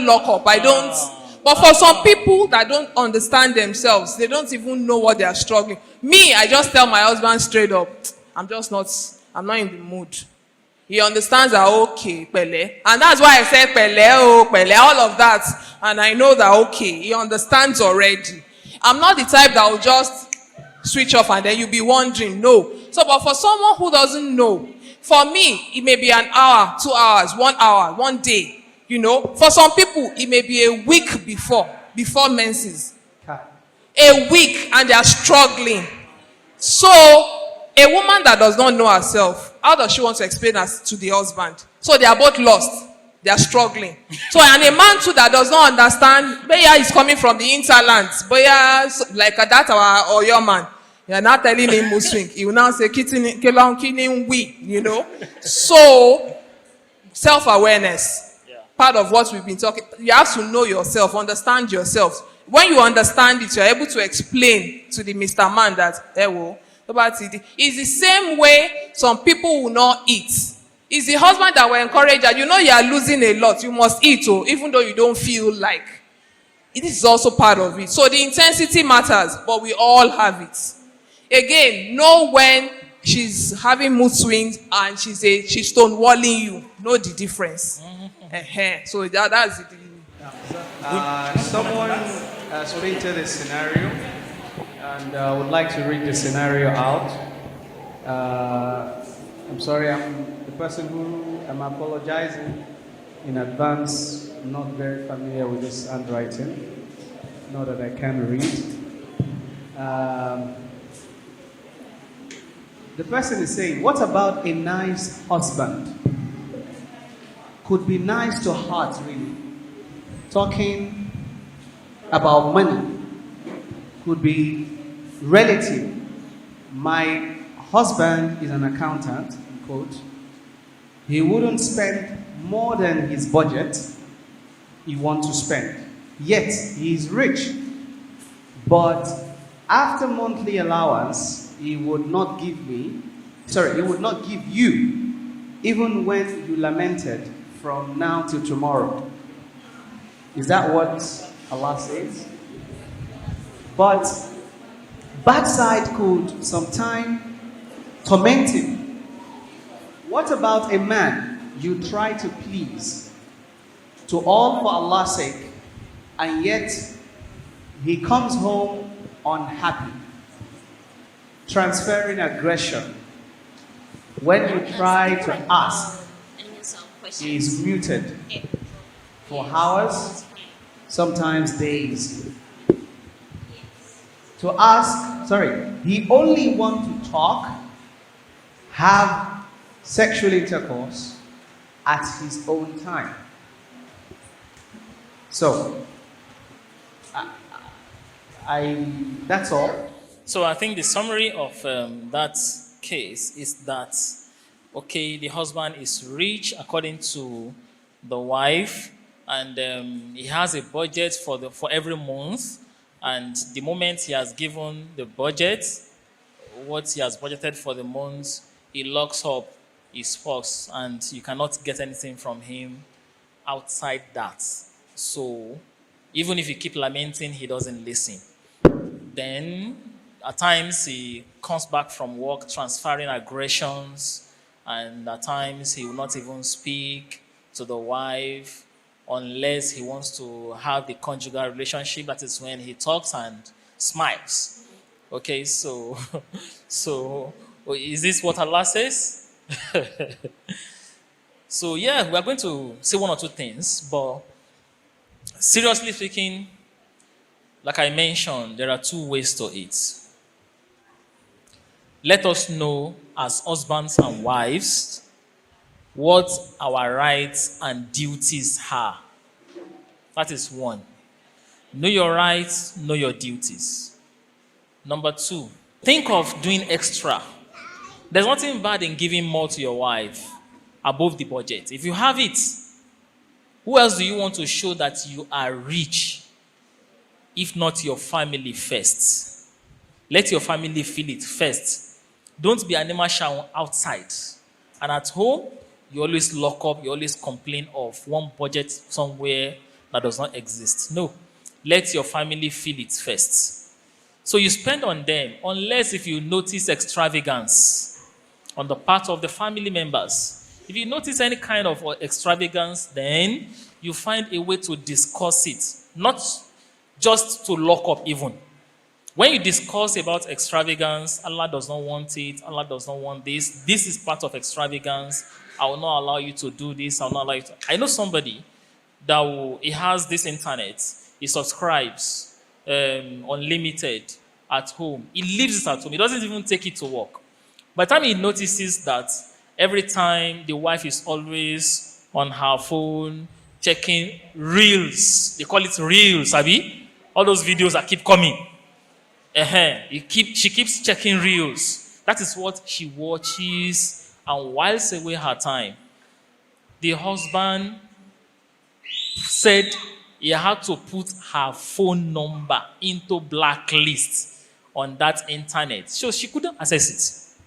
lock up. But for some people that don't understand themselves, they don't even know what they are struggling. Me, I just tell my husband straight up, I'm not in the mood. He understands that, okay, pele. And that's why I said pele, all of that. And I know that, okay, he understands already. I'm not the type that will just switch off and then you'll be wondering, no. So, but for someone who doesn't know, for me, it may be an hour, 2 hours, 1 hour, 1 day. For some people, it may be a week before menses. A week, and they are struggling. So, a woman that does not know herself, how does she want to explain that to the husband? So they are both lost. They are struggling. So, and a man too that does not understand, Boya is coming from the interlands. Boya, like that or your man. You are not telling him Muslim. He will now say, killing we, you know. So, self-awareness. Part of what we've been talking. You have to know yourself, understand yourself. When you understand it, you're able to explain to the Mr. Man that, it's the same way some people will not eat. It's the husband that will encourage that, you know you are losing a lot, you must eat, even though you don't feel like. It is also part of it. So the intensity matters, but we all have it. Again, know when she's having mood swings and she's stonewalling you. Know the difference. So that's it. Someone has painted a scenario, and I would like to read the scenario out. I'm sorry, I'm the person who am apologizing in advance. I'm not very familiar with this handwriting, not that I can read. The person is saying, what about a nice husband? Could be nice to heart, really. Talking about money could be relative. My husband is an accountant, in quote. He wouldn't spend more than his budget he wants to spend. Yet, he is rich. But after monthly allowance, he would not give you, even when you lamented from now till tomorrow. Is that what Allah says? But backside could sometimes torment him. What about a man you try to please, to all for Allah's sake, and yet he comes home unhappy, transferring aggression? When you try to ask, he is muted for hours, sometimes days. To ask, he only wants to talk, have sexual intercourse at his own time. So, that's all. So I think the summary of that case is that, okay, the husband is rich according to the wife, and he has a budget for every month, and the moment he has given the budget, what he has budgeted for the month, he locks up his box, and you cannot get anything from him outside that. So even if you keep lamenting, he doesn't listen. Then at times he comes back from work transferring aggressions, and at times he will not even speak to the wife unless he wants to have the conjugal relationship. That is when he talks and smiles. Okay, so is this what Allah says? So yeah, we are going to say one or two things, but seriously speaking, like I mentioned, there are two ways to it. Let us know as husbands and wives what our rights and duties are. That is one. Know your rights, know your duties. Number two, think of doing extra. There's nothing bad in giving more to your wife above the budget. If you have it, who else do you want to show that you are rich, if not your family first? Let your family feel it first. Don't be animal shower outside. And at home, you always lock up, you always complain of one budget somewhere that does not exist. No. Let your family feel it first. So you spend on them, unless if you notice extravagance on the part of the family members. If you notice any kind of extravagance, then you find a way to discuss it. Not just to lock up even. When you discuss about extravagance, Allah does not want it, Allah does not want this. This is part of extravagance. I will not allow you to do this. I will not allow you to. I know somebody that he has this internet. He subscribes unlimited at home. He leaves it at home. He doesn't even take it to work. By the time he notices that every time the wife is always on her phone, checking reels. They call it reels, Abi. All those videos that keep coming. She keeps checking reels. That is what she watches and whiles away her time. The husband said he had to put her phone number into blacklist on that internet, so she couldn't access it.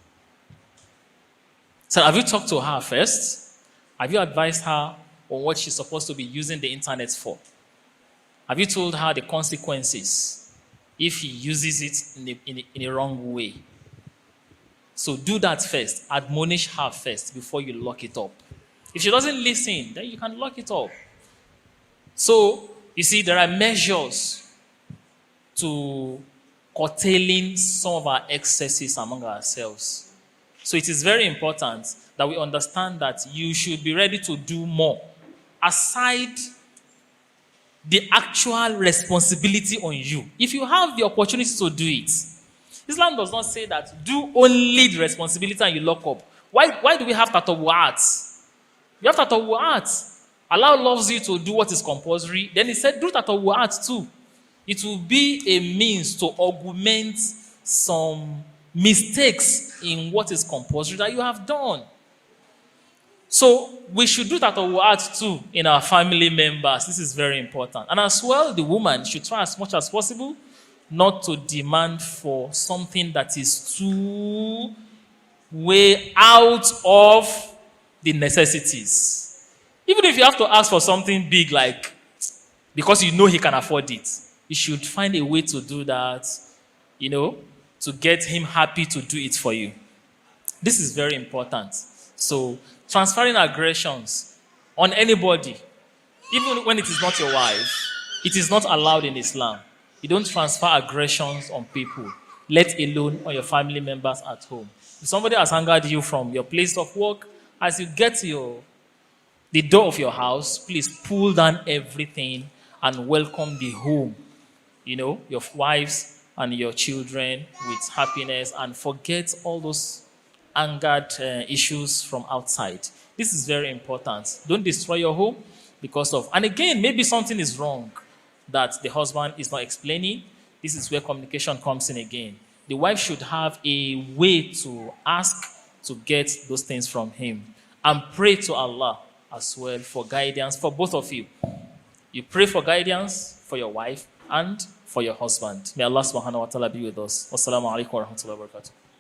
So have you talked to her first? Have you advised her on what she's supposed to be using the internet for? Have you told her the consequences if he uses it in a wrong way? So do that first. Admonish her first before you lock it up. If she doesn't listen, then you can lock it up. So, you see, there are measures to curtailing some of our excesses among ourselves. So it is very important that we understand that you should be ready to do more aside the actual responsibility on you. If you have the opportunity to do it, Islam does not say that do only the responsibility and you lock up. Why do we have tatawu'at? You have tatawu'at. Allah loves you to do what is compulsory. Then he said, do tatawu'at too. It will be a means to augment some mistakes in what is compulsory that you have done. So we should do tatawu'at too in our family members. This is very important. And as well, the woman should try as much as possible not to demand for something that is too way out of the necessities. Even if you have to ask for something big, like because you know he can afford it, you should find a way to do that, to get him happy to do it for you. This is very important. So, transferring aggressions on anybody, even when it is not your wife, it is not allowed in Islam. You don't transfer aggressions on people, let alone on your family members at home. If somebody has angered you from your place of work, as you get to the door of your house, please pull down everything and welcome the home, your wives and your children with happiness, and forget all those angered issues from outside. This is very important. Don't destroy your home because of, and again, maybe something is wrong that the husband is not explaining. This is where communication comes in again. The wife should have a way to ask to get those things from him, and pray to Allah as well for guidance for both of you. You pray for guidance for your wife and for your husband. May Allah subhanahu wa ta'ala be with us. Wassalamu alaikum wa rahmatullahi wa barakatuh.